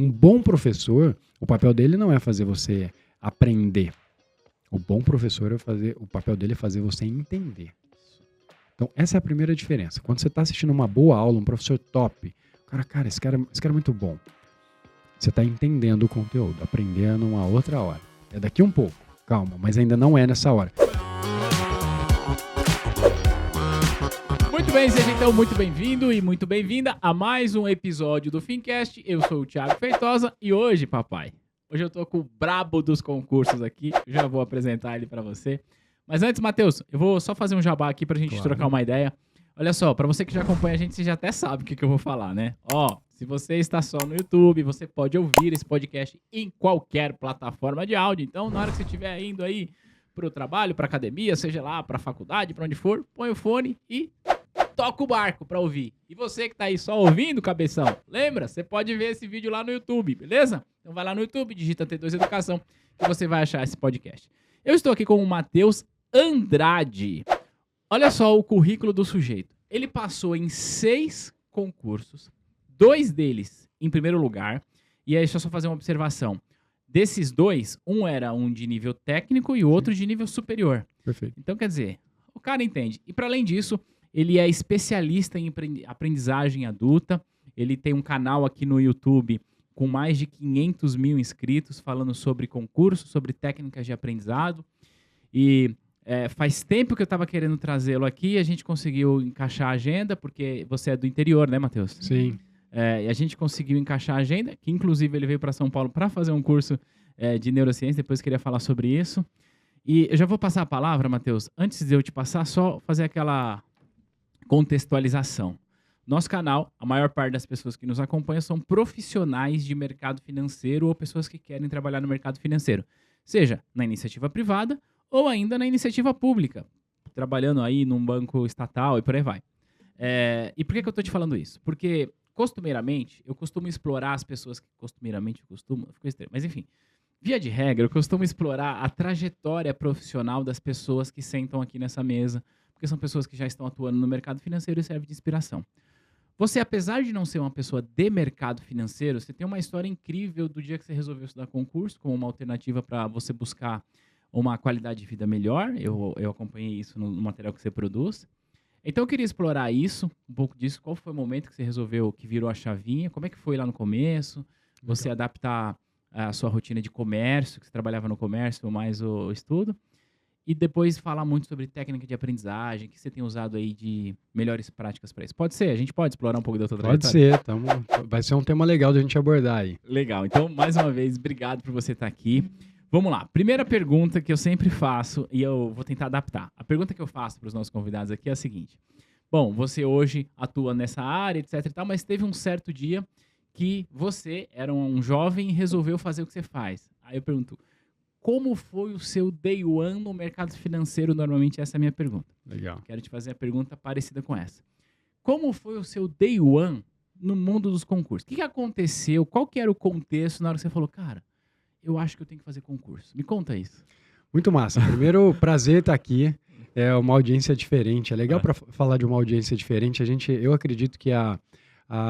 Um bom professor, o papel dele não é fazer você aprender. O bom professor o papel dele é fazer você entender. Então, essa é a primeira diferença. Quando você está assistindo uma boa aula, um professor top, cara, esse cara é muito bom. Você está entendendo o conteúdo, aprendendo uma outra hora. É daqui um pouco, calma, mas ainda não é nessa hora. Muito bem, seja então muito bem-vindo e muito bem-vinda a mais um episódio do Fincast. Eu sou o Thiago Feitosa e hoje, papai, eu tô com o brabo dos concursos aqui, já vou apresentar ele pra você. Mas antes, Matheus, eu vou só fazer um jabá aqui pra gente trocar uma ideia. Olha só, pra você que já acompanha a gente, você já até sabe o que eu vou falar, né? Ó, se você está só no YouTube, você pode ouvir esse podcast em qualquer plataforma de áudio. Então, na hora que você estiver indo aí pro trabalho, pra academia, seja lá pra faculdade, pra onde for, põe o fone e toca o barco pra ouvir. E você que tá aí só ouvindo, cabeção, lembra? Você pode ver esse vídeo lá no YouTube, beleza? Então vai lá no YouTube, digita T2 Educação, que você vai achar esse podcast. Eu estou aqui com o Matheus Andrade. Olha só o currículo do sujeito. Ele passou em 6 concursos, 2 deles em primeiro lugar. E aí, deixa eu só fazer uma observação. Desses 2, um era um de nível técnico e o outro de nível superior. Perfeito. Então, quer dizer, o cara entende. E para além disso, ele é especialista em aprendizagem adulta. Ele tem um canal aqui no YouTube com mais de 500 mil inscritos falando sobre concurso, sobre técnicas de aprendizado. E faz tempo que eu estava querendo trazê-lo aqui. A gente conseguiu encaixar a agenda, porque você é do interior, né, Matheus? Sim. E a gente conseguiu encaixar a agenda, que inclusive ele veio para São Paulo para fazer um curso de neurociência. Depois eu queria falar sobre isso. E eu já vou passar a palavra, Matheus. Antes de eu te passar, só fazer aquela contextualização. Nosso canal, a maior parte das pessoas que nos acompanham são profissionais de mercado financeiro ou pessoas que querem trabalhar no mercado financeiro, seja na iniciativa privada ou ainda na iniciativa pública, trabalhando aí num banco estatal e por aí vai. E por que eu estou te falando isso? Porque, costumeiramente, eu costumo explorar as pessoas que ficou estranho, mas enfim, via de regra, eu costumo explorar a trajetória profissional das pessoas que sentam aqui nessa mesa, porque são pessoas que já estão atuando no mercado financeiro e serve de inspiração. Você, apesar de não ser uma pessoa de mercado financeiro, você tem uma história incrível do dia que você resolveu estudar concurso, como uma alternativa para você buscar uma qualidade de vida melhor. Eu acompanhei isso no material que você produz. Então eu queria explorar isso, um pouco disso. Qual foi o momento que você resolveu, que virou a chavinha? Como é que foi lá no começo? Você adaptar a sua rotina de comércio, que você trabalhava no comércio, mais o estudo? E depois falar muito sobre técnica de aprendizagem, que você tem usado aí de melhores práticas para isso. Pode ser? A gente pode explorar um pouco da tua trajetória? Pode ser. Vai ser um tema legal de a gente abordar aí. Legal. Então, mais uma vez, obrigado por você estar aqui. Vamos lá. Primeira pergunta que eu sempre faço, e eu vou tentar adaptar. A pergunta que eu faço para os nossos convidados aqui é a seguinte. Bom, você hoje atua nessa área, etc e tal, mas teve um certo dia que você era um jovem e resolveu fazer o que você faz. Aí eu pergunto, como foi o seu day one no mercado financeiro? Normalmente essa é a minha pergunta. Legal. Quero te fazer a pergunta parecida com essa. Como foi o seu day one no mundo dos concursos? O que aconteceu? Qual que era o contexto na hora que você falou, cara, eu acho que eu tenho que fazer concurso? Me conta isso. Muito massa. Primeiro, prazer estar aqui. É uma audiência diferente. É legal para falar de uma audiência diferente. Eu acredito que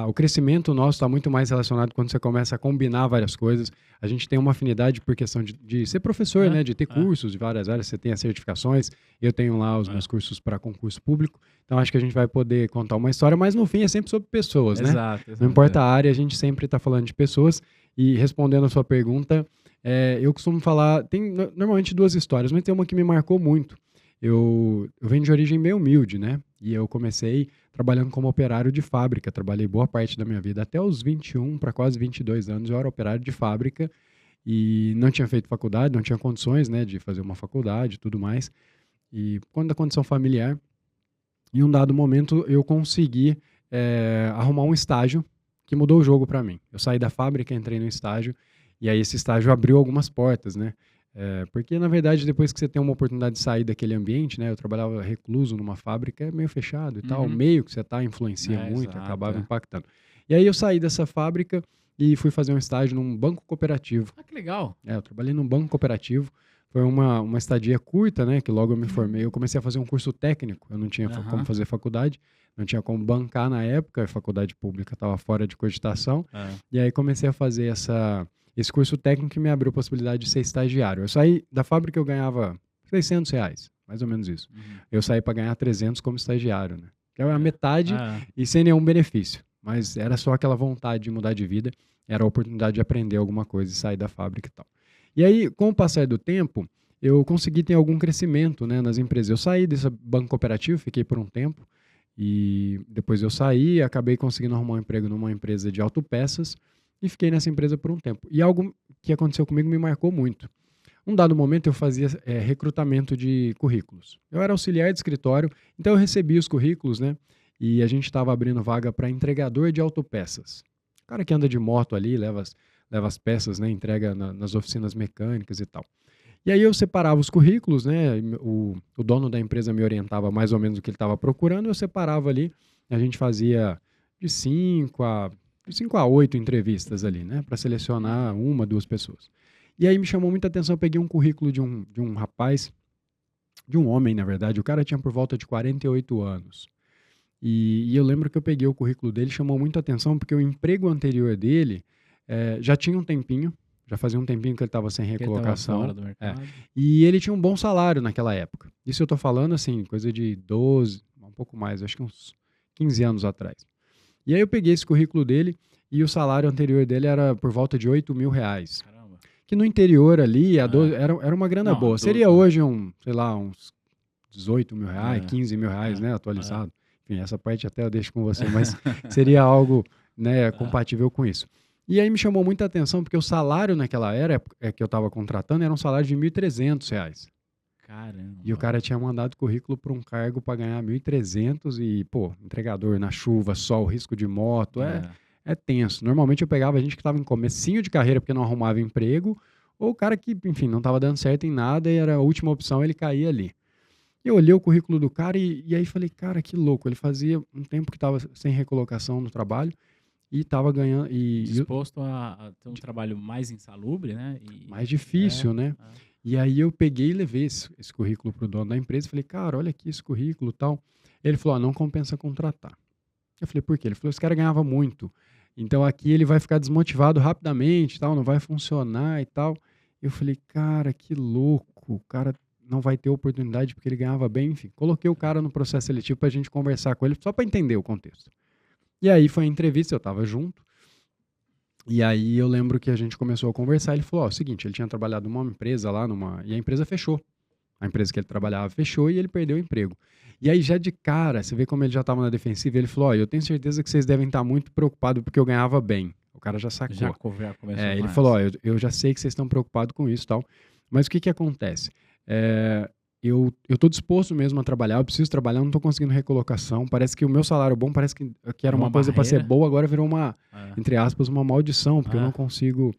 o crescimento nosso está muito mais relacionado quando você começa a combinar várias coisas. A gente tem uma afinidade por questão de ser professor, né? De ter cursos de várias áreas. Você tem as certificações, eu tenho lá os meus cursos para concurso público. Então, acho que a gente vai poder contar uma história, mas no fim é sempre sobre pessoas, né? Exato. Não importa a área, a gente sempre está falando de pessoas. E respondendo a sua pergunta, eu costumo falar... Tem normalmente 2 histórias, mas tem uma que me marcou muito. Eu venho de origem meio humilde, né? E eu comecei trabalhando como operário de fábrica. Trabalhei boa parte da minha vida. Até os 21 para quase 22 anos, eu era operário de fábrica e não tinha feito faculdade, não tinha condições, né, de fazer uma faculdade e tudo mais. E quando a condição familiar, em um dado momento, eu consegui arrumar um estágio que mudou o jogo para mim. Eu saí da fábrica, entrei no estágio e aí esse estágio abriu algumas portas, né? Porque, na verdade, depois que você tem uma oportunidade de sair daquele ambiente, né? Eu trabalhava recluso numa fábrica, é meio fechado e tal. O meio que você está influencia muito, acabava impactando. E aí eu saí dessa fábrica e fui fazer um estágio num banco cooperativo. Ah, que legal. Eu trabalhei num banco cooperativo. Foi uma estadia curta, né? Que logo eu me formei. Eu comecei a fazer um curso técnico. Eu não tinha como fazer faculdade. não tinha como bancar na época, a faculdade pública estava fora de cogitação, e aí comecei a fazer esse curso técnico que me abriu a possibilidade de ser estagiário. Eu saí da fábrica, eu ganhava R$ 600, mais ou menos isso. Eu saí para ganhar 300 como estagiário, né? Que era a metade e sem nenhum benefício. Mas era só aquela vontade de mudar de vida, era a oportunidade de aprender alguma coisa e sair da fábrica e tal. E aí, com o passar do tempo, eu consegui ter algum crescimento, né, nas empresas. Eu saí desse banco cooperativo, fiquei por um tempo, e depois eu saí e acabei conseguindo arrumar um emprego numa empresa de autopeças e fiquei nessa empresa por um tempo. E algo que aconteceu comigo me marcou muito. Um dado momento eu fazia recrutamento de currículos. Eu era auxiliar de escritório, então eu recebia os currículos, né? E a gente estava abrindo vaga para entregador de autopeças. O cara que anda de moto ali, leva as peças, né? Entrega nas oficinas mecânicas e tal. E aí eu separava os currículos, né? O dono da empresa me orientava mais ou menos o que ele estava procurando, eu separava ali, a gente fazia de 5 a 8 entrevistas ali, né? Para selecionar 1, 2 pessoas. E aí me chamou muita atenção, eu peguei um currículo de um rapaz, de um homem, na verdade, o cara tinha por volta de 48 anos. E eu lembro que eu peguei o currículo dele, chamou muita atenção, porque o emprego anterior dele já tinha um tempinho, já fazia um tempinho que ele estava sem recolocação. Fora do mercado. E ele tinha um bom salário naquela época. Isso eu tô falando, assim, coisa de 12, um pouco mais, acho que uns 15 anos atrás. E aí eu peguei esse currículo dele e o salário anterior dele era por volta de R$ 8.000. Caramba. Que no interior ali era uma grana boa. Seria hoje sei lá, uns R$ 18.000, R$ 15.000, né, atualizado. Enfim, essa parte até eu deixo com você, mas seria algo, né, compatível com isso. E aí me chamou muita atenção, porque o salário naquela era que eu estava contratando era um salário de R$ 1.300. Caramba. E o cara tinha mandado currículo para um cargo para ganhar 1.300 e, pô, entregador na chuva, sol, risco de moto, é tenso. Normalmente eu pegava gente que estava em comecinho de carreira porque não arrumava emprego, ou o cara que, enfim, não estava dando certo em nada e era a última opção, ele caía ali. Eu olhei o currículo do cara e aí falei, cara, que louco. Ele fazia um tempo que estava sem recolocação no trabalho e estava ganhando... Disposto a ter um trabalho mais insalubre, né? Mais difícil, né? E aí eu peguei e levei esse currículo pro dono da empresa e falei, cara, olha aqui esse currículo e tal. Ele falou, não compensa contratar. Eu falei, por quê? Ele falou, esse cara ganhava muito. Então aqui ele vai ficar desmotivado rapidamente, tal, não vai funcionar e tal. Eu falei, cara, que louco. O cara não vai ter oportunidade porque ele ganhava bem. Enfim, coloquei o cara no processo seletivo pra gente conversar com ele, só para entender o contexto. E aí foi a entrevista, eu tava junto. E aí eu lembro que a gente começou a conversar, ele falou, o seguinte, ele tinha trabalhado numa empresa lá, e a empresa fechou. A empresa que ele trabalhava fechou e ele perdeu o emprego. E aí já de cara, você vê como ele já estava na defensiva, ele falou, eu tenho certeza que vocês devem estar muito preocupados porque eu ganhava bem. O cara já sacou. Já começou ele falou, eu já sei que vocês estão preocupados com isso e tal, mas o que acontece? Eu estou disposto mesmo a trabalhar, eu preciso trabalhar, não estou conseguindo recolocação, parece que o meu salário bom, parece que era uma coisa para ser boa, agora virou entre aspas, uma maldição, porque eu não consigo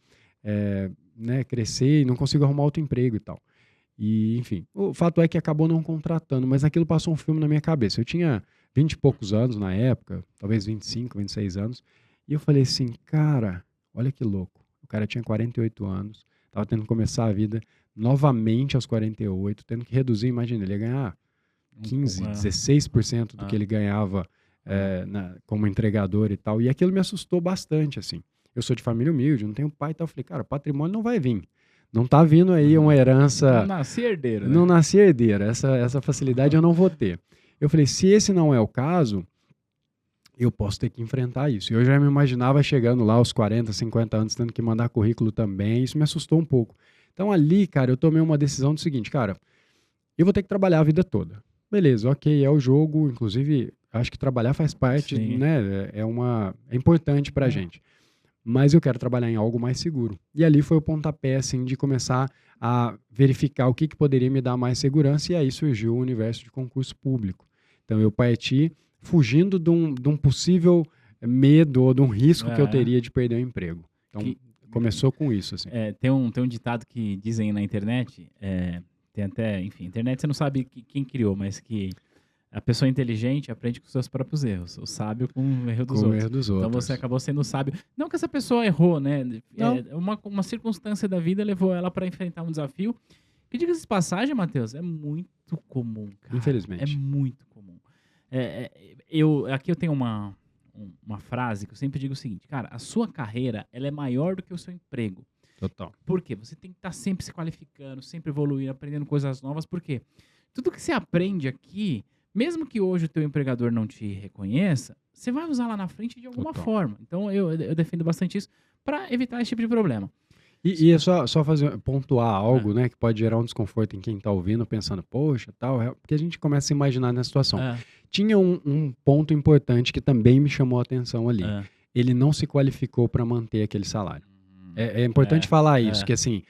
né, crescer e não consigo arrumar outro emprego e tal. E, enfim, o fato é que acabou não contratando, mas aquilo passou um filme na minha cabeça. Eu tinha 20 e poucos anos na época, talvez 25, 26 anos, e eu falei assim, cara, olha que louco. O cara tinha 48 anos, estava tendo que começar a vida novamente aos 48, tendo que reduzir, imagina, ele ia ganhar 15, 16% do que ele ganhava como entregador e tal. E aquilo me assustou bastante, assim. Eu sou de família humilde, não tenho pai e tal. Eu falei, cara, patrimônio não vai vir. Não tá vindo aí uma herança... Não nasci herdeiro, né? Não nasci herdeiro. Essa facilidade eu não vou ter. Eu falei, se esse não é o caso, eu posso ter que enfrentar isso. E eu já me imaginava chegando lá aos 40, 50 anos, tendo que mandar currículo também. Isso me assustou um pouco. Então ali, cara, eu tomei uma decisão do seguinte, cara, eu vou ter que trabalhar a vida toda. Beleza, ok, é o jogo. Inclusive, acho que trabalhar faz parte, né? É importante pra gente. Mas eu quero trabalhar em algo mais seguro. E ali foi o pontapé, assim, de começar a verificar o que poderia me dar mais segurança, e aí surgiu o universo de concurso público. Então eu parti fugindo de um possível medo ou de um risco que eu teria de perder o emprego. Então começou com isso, assim. Tem um ditado que dizem na internet, tem até, enfim, internet você não sabe quem criou, mas que a pessoa inteligente aprende com seus próprios erros. O sábio com o erro dos outros. Então você acabou sendo sábio. Não que essa pessoa errou, né? Uma circunstância da vida levou ela para enfrentar um desafio. Que diga-se de passagem, Matheus, é muito comum, cara. Infelizmente. É muito comum. Aqui eu tenho uma frase que eu sempre digo o seguinte, cara, a sua carreira, ela é maior do que o seu emprego. Total. Por quê? Você tem que estar sempre se qualificando, sempre evoluindo, aprendendo coisas novas. Por quê? Tudo que você aprende aqui, mesmo que hoje o teu empregador não te reconheça, você vai usar lá na frente de alguma Total. forma. Então, eu defendo bastante isso para evitar esse tipo de problema. E é só pontuar algo, né, que pode gerar um desconforto em quem está ouvindo, pensando, poxa, tal, porque a gente começa a se imaginar nessa situação. Tinha um ponto importante que também me chamou a atenção ali. Ele não se qualificou para manter aquele salário. É importante falar isso, que assim,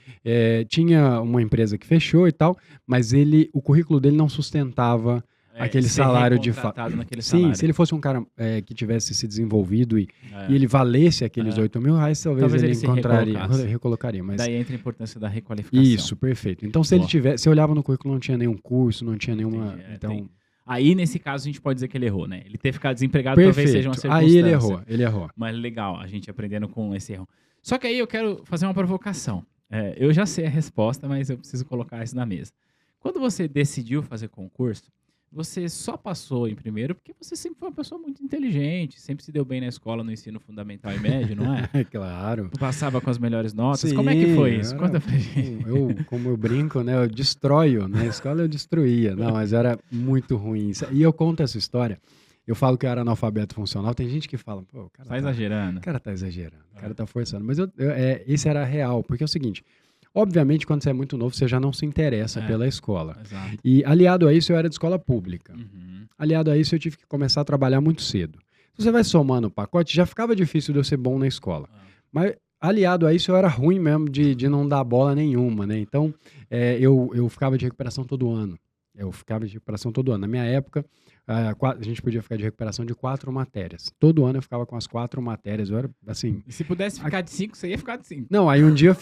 tinha uma empresa que fechou e tal, mas o currículo dele não sustentava aquele salário de fato. Sim, se ele fosse um cara que tivesse se desenvolvido e ele valesse aqueles R$8.000, talvez ele recolocaria. Mas daí entra a importância da requalificação. Isso, perfeito. Então, se ele tivesse, se eu olhava no currículo, não tinha nenhum curso, não tinha nenhuma. Aí, nesse caso, a gente pode dizer que ele errou, né? Ele ter ficado desempregado talvez seja uma circunstância. Aí ele errou. Mas legal, a gente aprendendo com esse erro. Só que aí eu quero fazer uma provocação. Eu já sei a resposta, mas eu preciso colocar isso na mesa. Quando você decidiu fazer concurso, você só passou em primeiro porque você sempre foi uma pessoa muito inteligente, sempre se deu bem na escola, no ensino fundamental e médio, não é? Claro. Passava com as melhores notas. Sim, como é que foi isso? Conta pra gente. Como eu brinco, né? Eu destroio. Na escola eu destruía. Não, mas era muito ruim. E eu conto essa história. Eu falo que eu era analfabeto funcional. Tem gente que fala, pô, o cara tá exagerando. O cara tá exagerando. O cara tá forçando. Mas esse era real. Porque é o seguinte... Obviamente, quando você é muito novo, você já não se interessa pela escola. Exato. E aliado a isso, eu era de escola pública. Uhum. Aliado a isso, eu tive que começar a trabalhar muito cedo. Se você vai somando o pacote, já ficava difícil de eu ser bom na escola. Mas aliado a isso, eu era ruim mesmo de não dar bola nenhuma, né? Então, eu ficava de recuperação todo ano. Na minha época, a gente podia ficar de recuperação de 4 matérias. Todo ano eu ficava com as 4 matérias. Eu era assim. E se pudesse ficar de 5, você ia ficar de 5. Não, aí um dia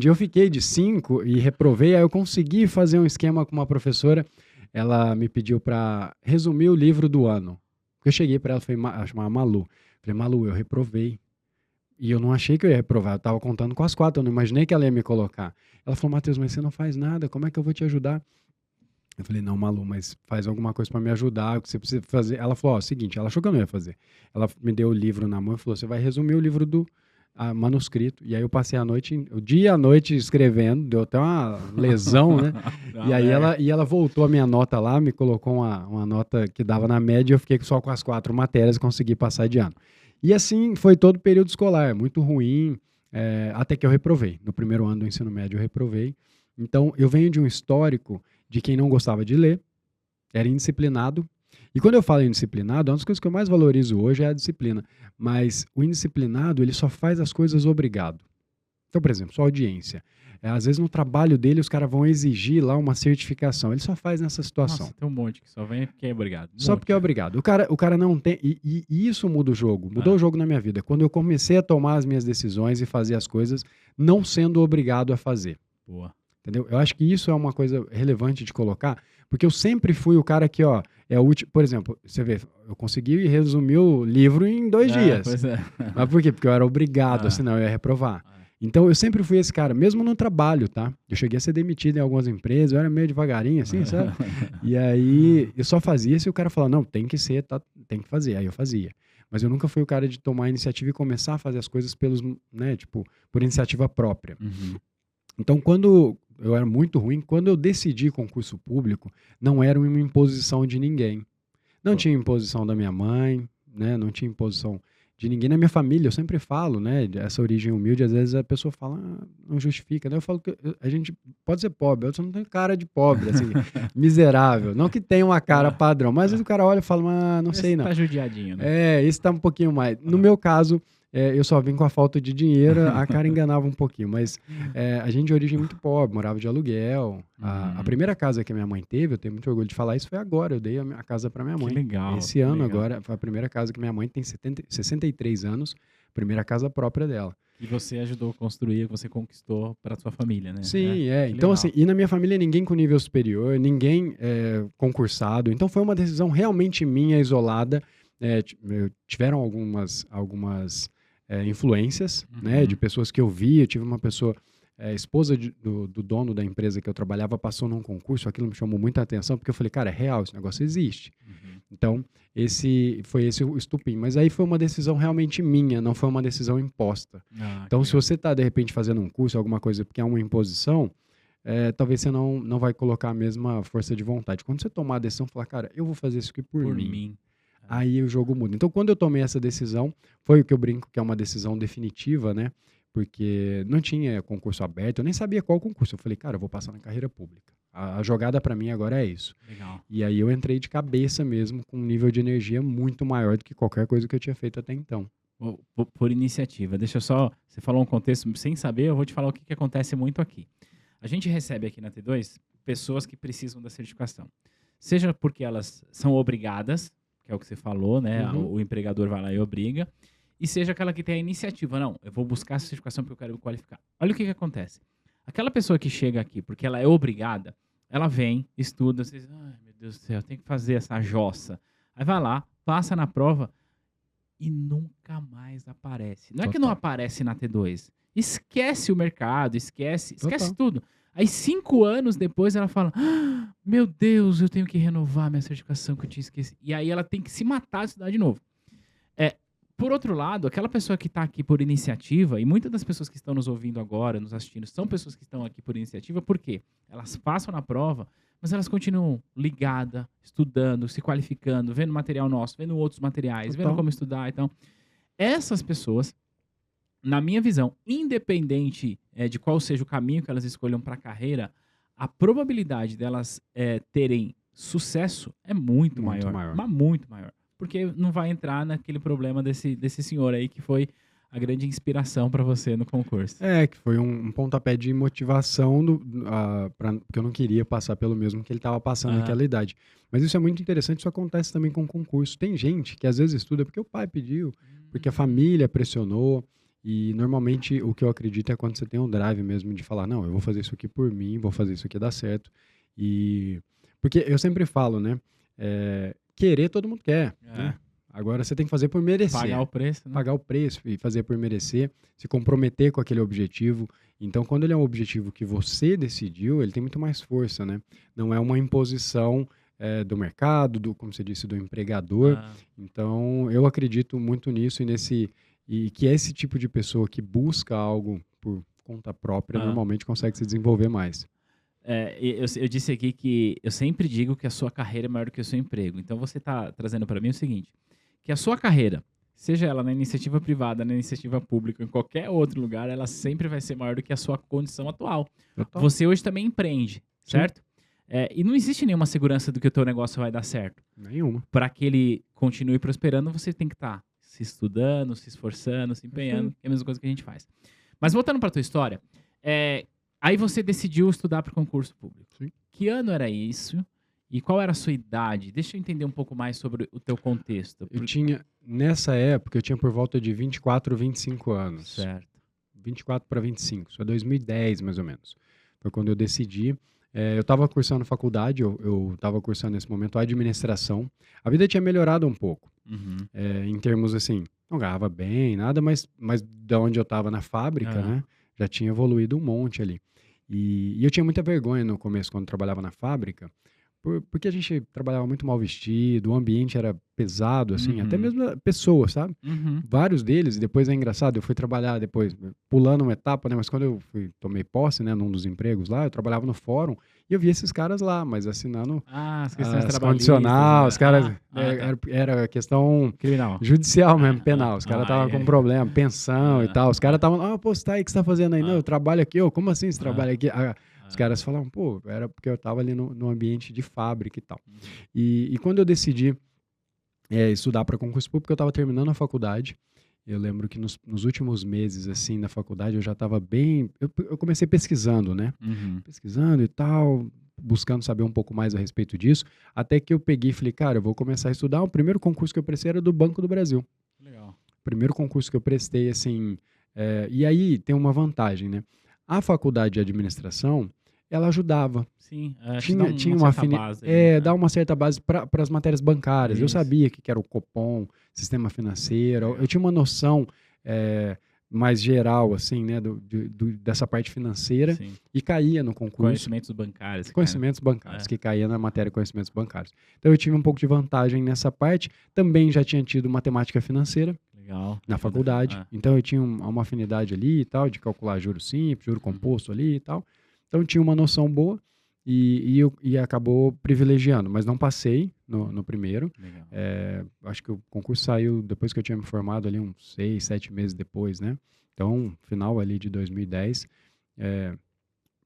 eu fiquei de 5 e reprovei. Aí eu consegui fazer um esquema com uma professora. Ela me pediu para resumir o livro do ano. Eu cheguei para ela, chamava Malu. Falei, Malu, eu reprovei. E eu não achei que eu ia reprovar. Eu estava contando com as 4. Eu não imaginei que ela ia me colocar. Ela falou, Matheus, mas você não faz nada. Como é que eu vou te ajudar? Eu falei, não, Malu, mas faz alguma coisa para me ajudar, o que você precisa fazer. Ela falou, o seguinte, ela achou que eu não ia fazer. Ela me deu o livro na mão e falou, você vai resumir o livro do manuscrito. E aí eu passei o dia e a noite escrevendo, deu até uma lesão, né? E ela voltou a minha nota lá, me colocou uma nota que dava na média e eu fiquei só com as 4 matérias e consegui passar de ano. E assim foi todo o período escolar, muito ruim, até que eu reprovei. No primeiro ano do ensino médio eu reprovei. Então eu venho de um histórico de quem não gostava de ler, era indisciplinado. E quando eu falo indisciplinado, uma das coisas que eu mais valorizo hoje é a disciplina. Mas o indisciplinado, ele só faz as coisas obrigado. Então, por exemplo, sua audiência. Às vezes no trabalho dele os caras vão exigir lá uma certificação. Ele só faz nessa situação. Nossa, tem um monte que só vem porque é obrigado. Só porque é obrigado. O cara não tem... E isso muda o jogo. Mudou o jogo na minha vida. Quando eu comecei a tomar as minhas decisões e fazer as coisas não sendo obrigado a fazer. Boa. Entendeu? Eu acho que isso é uma coisa relevante de colocar, porque eu sempre fui o cara que, é o último. Por exemplo, você vê, eu consegui resumir o livro em 2 dias. Pois é. Mas por quê? Porque eu era obrigado, senão eu ia reprovar. Então eu sempre fui esse cara, mesmo no trabalho, tá? Eu cheguei a ser demitido em algumas empresas, eu era meio devagarinho, assim, sabe? E aí eu só fazia se o cara falava, não, tem que ser, tá, tem que fazer. Aí eu fazia. Mas eu nunca fui o cara de tomar a iniciativa e começar a fazer as coisas por iniciativa própria. Uhum. Então, quando eu era muito ruim, quando eu decidi concurso público, não era uma imposição de ninguém. Não tinha imposição da minha mãe, né? Não tinha imposição de ninguém na minha família. Eu sempre falo, né? Essa origem humilde, às vezes a pessoa fala, não justifica. Daí eu falo que a gente pode ser pobre, eu só não tenho cara de pobre, assim, miserável. Não que tenha uma cara padrão, mas às vezes o cara olha e fala, não sei não. Esse tá judiadinho, né? Esse tá um pouquinho mais. No meu caso... eu só vim com a falta de dinheiro, a cara enganava um pouquinho, mas a gente de origem muito pobre, morava de aluguel. A primeira casa que a minha mãe teve, eu tenho muito orgulho de falar isso, foi agora, eu dei a casa para minha mãe. Que legal. Esse ano agora, foi a primeira casa que minha mãe tem 63 anos, primeira casa própria dela. E você ajudou a construir, você conquistou para sua família, né? Sim, Então, assim, e na minha família ninguém com nível superior, ninguém concursado, então foi uma decisão realmente minha, isolada. Tiveram algumas influências, né, de pessoas que eu vi. Eu tive uma pessoa esposa do dono da empresa que eu trabalhava passou num concurso, aquilo me chamou muita atenção, porque eu falei, cara, é real, esse negócio existe. Então, foi esse o estupim. Mas aí foi uma decisão realmente minha, não foi uma decisão imposta. Então, se você está, de repente, fazendo um curso, alguma coisa, porque é uma imposição, talvez você não vai colocar a mesma força de vontade. Quando você tomar a decisão, falar, cara, eu vou fazer isso aqui por mim. Aí o jogo muda. Então, quando eu tomei essa decisão, foi o que eu brinco que é uma decisão definitiva, né? Porque não tinha concurso aberto, eu nem sabia qual concurso. Eu falei, cara, eu vou passar na carreira pública. A jogada para mim agora é isso. Legal. E aí eu entrei de cabeça mesmo, com um nível de energia muito maior do que qualquer coisa que eu tinha feito até então. Por iniciativa. Deixa eu só... Você falou um contexto sem saber, eu vou te falar o que acontece muito aqui. A gente recebe aqui na T2 pessoas que precisam da certificação. Seja porque elas são obrigadas, que é o que você falou, né? O empregador vai lá e obriga. E seja aquela que tem a iniciativa. Não, eu vou buscar essa certificação porque eu quero me qualificar. Olha o que acontece. Aquela pessoa que chega aqui porque ela é obrigada, ela vem, estuda, você diz, ai meu Deus do céu, eu tenho que fazer essa jossa. Aí vai lá, passa na prova e nunca mais aparece. Não é que não aparece na T2. Esquece o mercado, esquece tudo. Aí 5 anos depois ela fala, meu Deus, eu tenho que renovar minha certificação que eu tinha esquecido. E aí ela tem que se matar de estudar de novo. Por outro lado, aquela pessoa que está aqui por iniciativa, e muitas das pessoas que estão nos ouvindo agora, nos assistindo, são pessoas que estão aqui por iniciativa, por quê? Elas passam na prova, mas elas continuam ligadas, estudando, se qualificando, vendo material nosso, vendo outros materiais, vendo como estudar. Então, essas pessoas, na minha visão, independente de qual seja o caminho que elas escolham para a carreira, a probabilidade delas terem sucesso é muito maior, mas muito maior. Porque não vai entrar naquele problema desse senhor aí que foi a grande inspiração para você no concurso. Que foi um pontapé de motivação, porque eu não queria passar pelo mesmo que ele estava passando naquela idade. Mas isso é muito interessante, isso acontece também com concurso. Tem gente que às vezes estuda porque o pai pediu, porque a família pressionou, e normalmente o que eu acredito é quando você tem um drive mesmo de falar, não, eu vou fazer isso aqui por mim, vou fazer isso aqui dar certo. Porque eu sempre falo, né, querer todo mundo quer, né? Agora você tem que fazer por merecer. Pagar o preço, né? Pagar o preço e fazer por merecer, se comprometer com aquele objetivo. Então, quando ele é um objetivo que você decidiu, ele tem muito mais força, né? Não é uma imposição do mercado, como você disse, do empregador. Então, eu acredito muito nisso e que esse tipo de pessoa que busca algo por conta própria normalmente consegue se desenvolver mais. Eu disse aqui que eu sempre digo que a sua carreira é maior do que o seu emprego. Então, você está trazendo para mim o seguinte, que a sua carreira, seja ela na iniciativa privada, na iniciativa pública, em qualquer outro lugar, ela sempre vai ser maior do que a sua condição atual. Total. Você hoje também empreende, certo? E não existe nenhuma segurança do que o teu negócio vai dar certo. Nenhuma. Para que ele continue prosperando, você tem que estar se estudando, se esforçando, se empenhando, que é a mesma coisa que a gente faz. Mas voltando para a tua história, aí você decidiu estudar para o concurso público. Sim. Que ano era isso? E qual era a sua idade? Deixa eu entender um pouco mais sobre o teu contexto. Nessa época, eu tinha por volta de 24, 25 anos. Certo. 24 para 25, isso é 2010 mais ou menos. Foi quando eu decidi. Eu estava cursando faculdade, eu estava cursando nesse momento administração. A vida tinha melhorado um pouco. Em termos assim, não ganhava bem, nada, mas de onde eu estava na fábrica, né? Já tinha evoluído um monte ali. E eu tinha muita vergonha no começo, quando trabalhava na fábrica, porque a gente trabalhava muito mal vestido, o ambiente era pesado, assim, até mesmo a pessoa, sabe? Vários deles, e depois é engraçado, eu fui trabalhar depois, pulando uma etapa, né? Mas quando eu tomei posse, né, num dos empregos lá, eu trabalhava no fórum, e eu vi esses caras lá, mas assinando as questões as condicional, os caras, era questão criminal, judicial mesmo, penal, os caras estavam com problema, pensão e tal, os caras estavam, pô, você tá aí, o que você tá fazendo aí? Não, eu trabalho aqui, como assim você trabalha aqui? Os caras falavam, pô, era porque eu estava ali no ambiente de fábrica e tal. E quando eu decidi estudar para concurso público, eu estava terminando a faculdade. Eu lembro que nos últimos meses, assim, na faculdade, eu já estava bem... Eu comecei pesquisando, né? Pesquisando e tal, buscando saber um pouco mais a respeito disso, até que eu peguei e falei, cara, eu vou começar a estudar. O primeiro concurso que eu prestei era do Banco do Brasil. Legal. O primeiro concurso que eu prestei, assim... e aí tem uma vantagem, né? A faculdade de administração, ela ajudava. Sim, tinha uma base. Dá uma certa base para as matérias bancárias. Isso. Eu sabia que era o Copom, sistema financeiro. Eu tinha uma noção mais geral, assim, né, dessa parte financeira, Sim. e caía no concurso. Conhecimentos bancários. cara. Conhecimentos bancários, É. que caía na matéria conhecimentos bancários. Então eu tive um pouco de vantagem nessa parte. Também já tinha tido matemática financeira Legal. na faculdade, Ah, então eu tinha uma afinidade ali e tal, de calcular juros simples, juro composto ali e tal. Então tinha uma noção boa e acabou privilegiando, mas não passei no primeiro. legal. Acho que o concurso saiu depois que eu tinha me formado ali uns 6, 7 meses depois, né? Então, final ali de 2010,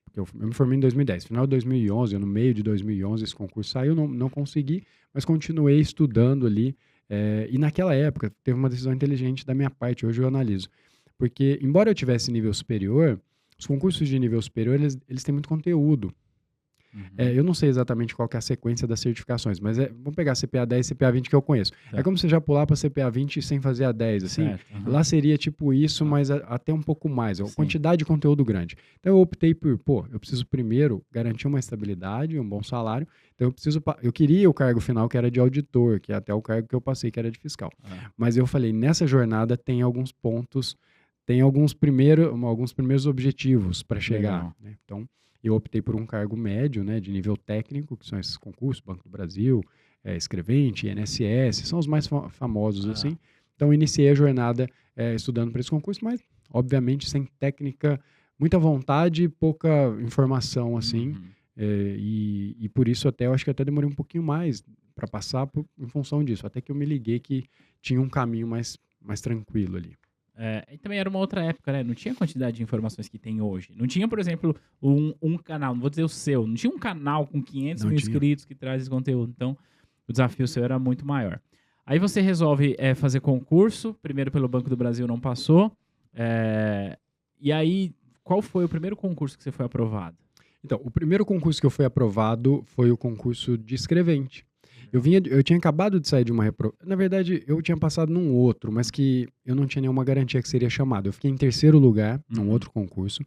porque eu me formei em 2010, final de 2011, no meio de 2011 esse concurso saiu, não consegui, mas continuei estudando ali. E naquela época teve uma decisão inteligente da minha parte, hoje eu analiso. Porque, embora eu tivesse nível superior, os concursos de nível superior, eles têm muito conteúdo. Eu não sei exatamente qual que é a sequência das certificações, mas vamos pegar CPA 10 e CPA 20 que eu conheço. Tá. É como você já pular para CPA 20 sem fazer a 10, assim. Certo, aham. Lá seria tipo isso, mas até um pouco mais, a Sim. quantidade de conteúdo grande. Então eu optei por, eu preciso primeiro garantir uma estabilidade, um bom salário. Então eu queria o cargo final que era de auditor, que é até o cargo que eu passei, que era de fiscal. Mas eu falei, nessa jornada tem alguns pontos, tem alguns primeiros objetivos para chegar, Legal. né? Então eu optei por um cargo médio, né, de nível técnico, que são esses concursos, Banco do Brasil, Escrevente, INSS, são os mais famosos, assim. Então, iniciei a jornada estudando para esse concurso, mas, obviamente, sem técnica, muita vontade e pouca informação, assim. E por isso, eu acho que até demorei um pouquinho mais para passar em função disso, até que eu me liguei que tinha um caminho mais tranquilo ali. E também era uma outra época, né? Não tinha a quantidade de informações que tem hoje. Não tinha, por exemplo, um canal, não vou dizer o seu, não tinha um canal com 500 Não mil tinha. inscritos que traz esse conteúdo. Então, o desafio seu era muito maior. Aí você resolve fazer concurso, primeiro pelo Banco do Brasil não passou. E aí, qual foi o primeiro concurso que você foi aprovado? Então, o primeiro concurso que eu fui aprovado foi o concurso de escrevente. Eu tinha acabado de sair de uma Na verdade, eu tinha passado num outro, mas que eu não tinha nenhuma garantia que seria chamado. Eu fiquei em terceiro lugar num outro concurso.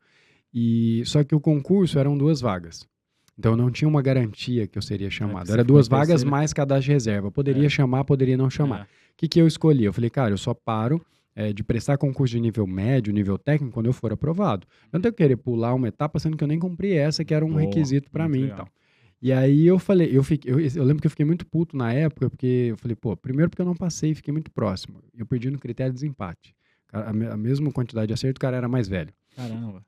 Só que o concurso eram 2 vagas. Então, eu não tinha uma garantia que eu seria chamado. você Era ficou 2 em vagas terceiro. mais cadastro de reserva. Poderia chamar, poderia não chamar. O que eu escolhi? Eu falei, cara, eu só paro de prestar concurso de nível médio, nível técnico, quando eu for aprovado. Eu não tenho que querer pular uma etapa, sendo que eu nem cumpri essa, que era um Boa, requisito para muito mim e legal. tal. E aí eu falei, eu lembro que eu fiquei muito puto na época, porque eu falei, primeiro porque eu não passei e fiquei muito próximo. Eu perdi no critério de desempate. A mesma quantidade de acerto, o cara era mais velho. Caramba.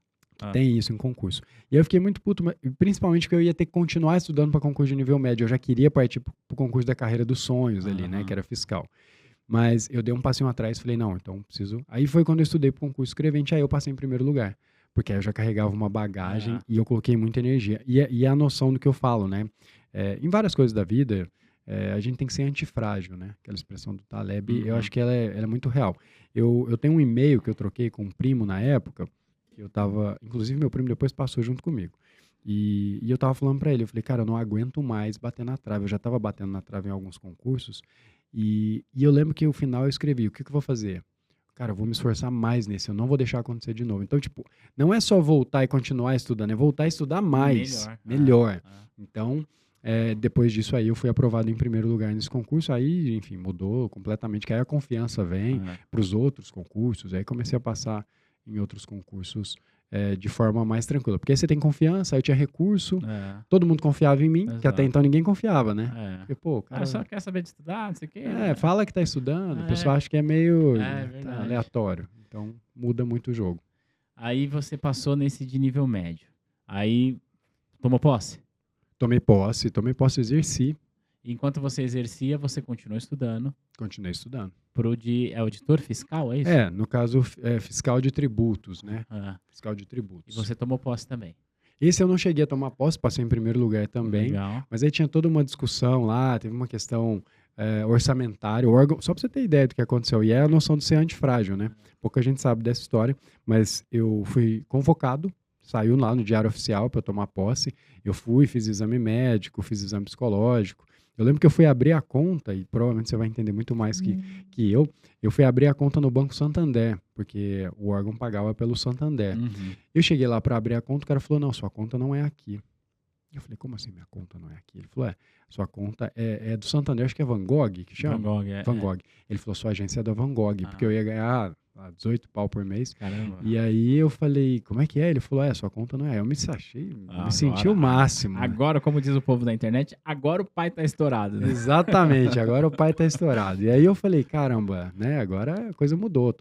Tem isso em concurso. E aí eu fiquei muito puto, principalmente porque eu ia ter que continuar estudando para concurso de nível médio. Eu já queria partir para o concurso da carreira dos sonhos ali, né, que era fiscal. Mas eu dei um passinho atrás e falei, não, então preciso... Aí foi quando eu estudei para o concurso escrevente, aí eu passei em primeiro lugar. Porque aí eu já carregava uma bagagem e eu coloquei muita energia. E a noção do que eu falo, né? Em várias coisas da vida, a gente tem que ser antifrágil, né? Aquela expressão do Taleb, eu acho que ela é muito real. Eu tenho um e-mail que eu troquei com um primo na época, que eu tava... Inclusive, meu primo depois passou junto comigo. E eu tava falando pra ele, eu falei, cara, eu não aguento mais bater na trave. Eu já tava batendo na trave em alguns concursos. E eu lembro que no final eu escrevi, o que eu vou fazer? Cara, eu vou me esforçar mais nesse, eu não vou deixar acontecer de novo. Então, tipo, não é só voltar e continuar estudando, é voltar a estudar mais. Melhor. Então, depois disso aí, eu fui aprovado em primeiro lugar nesse concurso. Aí, enfim, mudou completamente, que aí a confiança vem para os outros concursos. Aí comecei a passar em outros concursos de forma mais tranquila. Porque aí você tem confiança, aí eu tinha recurso, todo mundo confiava em mim, que até então ninguém confiava, né? Porque, pô, cara... só quer saber de estudar, não sei o quê. fala que tá estudando, o pessoal acha que é meio verdade. aleatório. Então, muda muito o jogo. Aí você passou nesse de nível médio. Aí, tomou posse? Tomei posse, exerci. Enquanto você exercia, você continuou estudando. Continuei estudando. Pro de auditor fiscal, é isso? No caso, fiscal de tributos, né? Fiscal de E tributos. você tomou posse também. Esse eu não cheguei a tomar posse, passei em primeiro lugar também. Legal. Mas aí tinha toda uma discussão lá, teve uma questão orçamentária, órgão, só para você ter ideia do que aconteceu. E é a noção de ser antifrágil, né? Pouca gente sabe dessa história, mas eu fui convocado, saiu lá no Diário Oficial para eu tomar posse. Eu fui, fiz exame médico, fiz exame psicológico. Eu lembro que eu fui abrir a conta, e provavelmente você vai entender muito mais que eu. Eu fui abrir a conta no Banco Santander, porque o órgão pagava pelo Santander. Eu cheguei lá para abrir a conta, o cara falou, não, sua conta não é aqui. Eu falei, como assim minha conta não é aqui? Ele falou, sua conta é do Santander, acho que é Van Gogh que chama? Van Gogh, Van Gogh. Ele falou, sua agência é da Van Gogh, porque eu ia ganhar 18 pau por mês. Caramba. E aí eu falei, como é que é? Ele falou, sua conta não é. Eu me senti o máximo. Né? Agora, como diz o povo da internet, agora o pai tá estourado, né? Exatamente, agora o pai tá estourado. E aí eu falei, caramba, né? Agora a coisa mudou,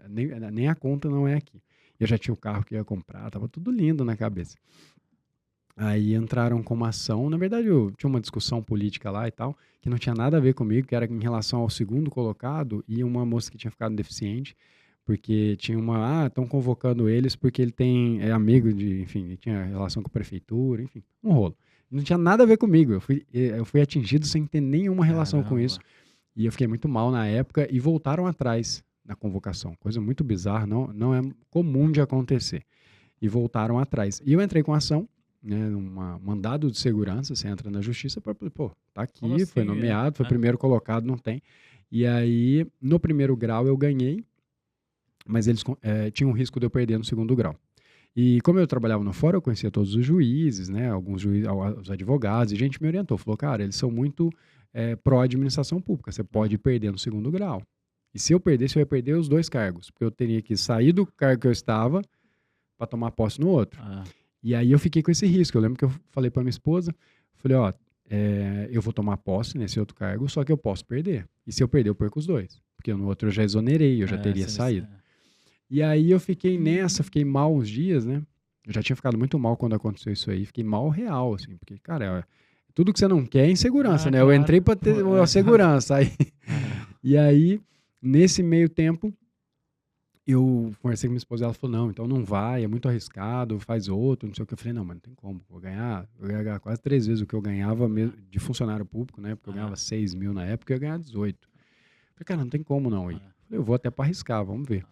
nem a conta não é aqui. Eu já tinha o carro que ia comprar, tava tudo lindo na cabeça. Aí entraram com uma ação, na verdade eu tinha uma discussão política lá e tal, que não tinha nada a ver comigo, que era em relação ao segundo colocado e uma moça que tinha ficado deficiente, porque tinha estão convocando eles porque ele é amigo enfim, ele tinha relação com a prefeitura, enfim, um rolo. Não tinha nada a ver comigo, eu fui atingido sem ter nenhuma relação com isso, e eu fiquei muito mal na época e voltaram atrás na convocação, coisa muito bizarra, não é comum de acontecer, e voltaram atrás. E eu entrei com ação, né, mandado de segurança, você entra na justiça para, tá aqui, assim, foi nomeado, foi primeiro colocado, não tem. E aí, no primeiro grau eu ganhei, mas eles tinham o risco de eu perder no segundo grau. E como eu trabalhava no fórum, eu conhecia todos os juízes, né, alguns juízes, os advogados, e gente me orientou, falou, cara, eles são muito pró-administração pública, você pode perder no segundo grau. E se eu perdesse, eu ia perder os 2 cargos, porque eu teria que sair do cargo que eu estava para tomar posse no outro. E aí eu fiquei com esse risco. Eu lembro que eu falei para minha esposa, falei, eu vou tomar posse nesse outro cargo, só que eu posso perder. E se eu perder, eu perco os 2. Porque no outro eu já exonerei, eu já teria saído. E aí eu fiquei fiquei mal uns dias, né? Eu já tinha ficado muito mal quando aconteceu isso aí. Fiquei mal real, assim, porque, cara, tudo que você não quer é insegurança, né? Claro. Eu entrei para ter a segurança. Aí. E aí, nesse meio tempo, eu conversei com minha esposa, ela falou, não, então não vai, é muito arriscado, faz outro, não sei o que. Eu falei, não, mas não tem como, eu ia ganhar quase 3 vezes o que eu ganhava de funcionário público, né, porque eu ganhava 6 mil na época, eu ia ganhar 18. Eu falei, cara, não tem como não ir. Eu falei, eu vou até para arriscar, vamos ver.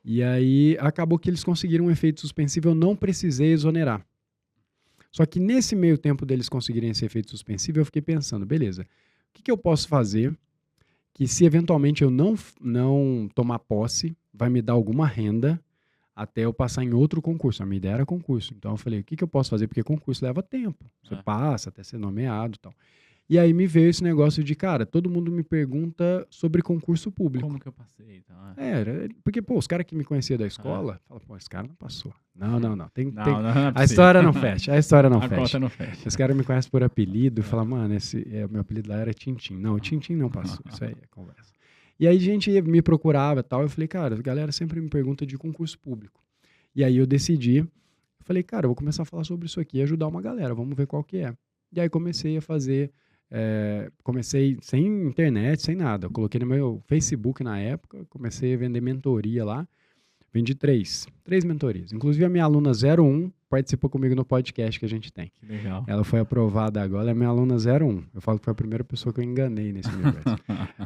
E aí, acabou que eles conseguiram um efeito suspensivo, eu não precisei exonerar. Só que nesse meio tempo deles conseguirem esse efeito suspensivo, eu fiquei pensando, beleza, o que eu posso fazer que se eventualmente eu não tomar posse, vai me dar alguma renda até eu passar em outro concurso. A minha ideia era concurso. Então eu falei, o que eu posso fazer? Porque concurso leva tempo. Você passa até ser nomeado e tal. E aí me veio esse negócio de, cara, todo mundo me pergunta sobre concurso público. Como que eu passei? Então, porque, os caras que me conheciam da escola, falam, esse cara não passou. Não. Não a história não fecha, a conta não fecha. Os caras me conhecem por apelido e falam, mano, meu apelido lá era Tintim. Não, o Tintim não passou, isso aí é conversa. E aí gente me procurava e tal, eu falei, cara, a galera sempre me pergunta de concurso público. E aí eu decidi, eu falei, cara, eu vou começar a falar sobre isso aqui e ajudar uma galera, vamos ver qual que é. E aí comecei a fazer... comecei sem internet, sem nada. Eu coloquei no meu Facebook na época, comecei a vender mentoria lá. Vendi 3 mentorias. Inclusive a minha aluna 01 participou comigo no podcast que a gente tem. Que legal. Ela foi aprovada agora, ela é minha aluna 01. Eu falo que foi a primeira pessoa que eu enganei nesse universo.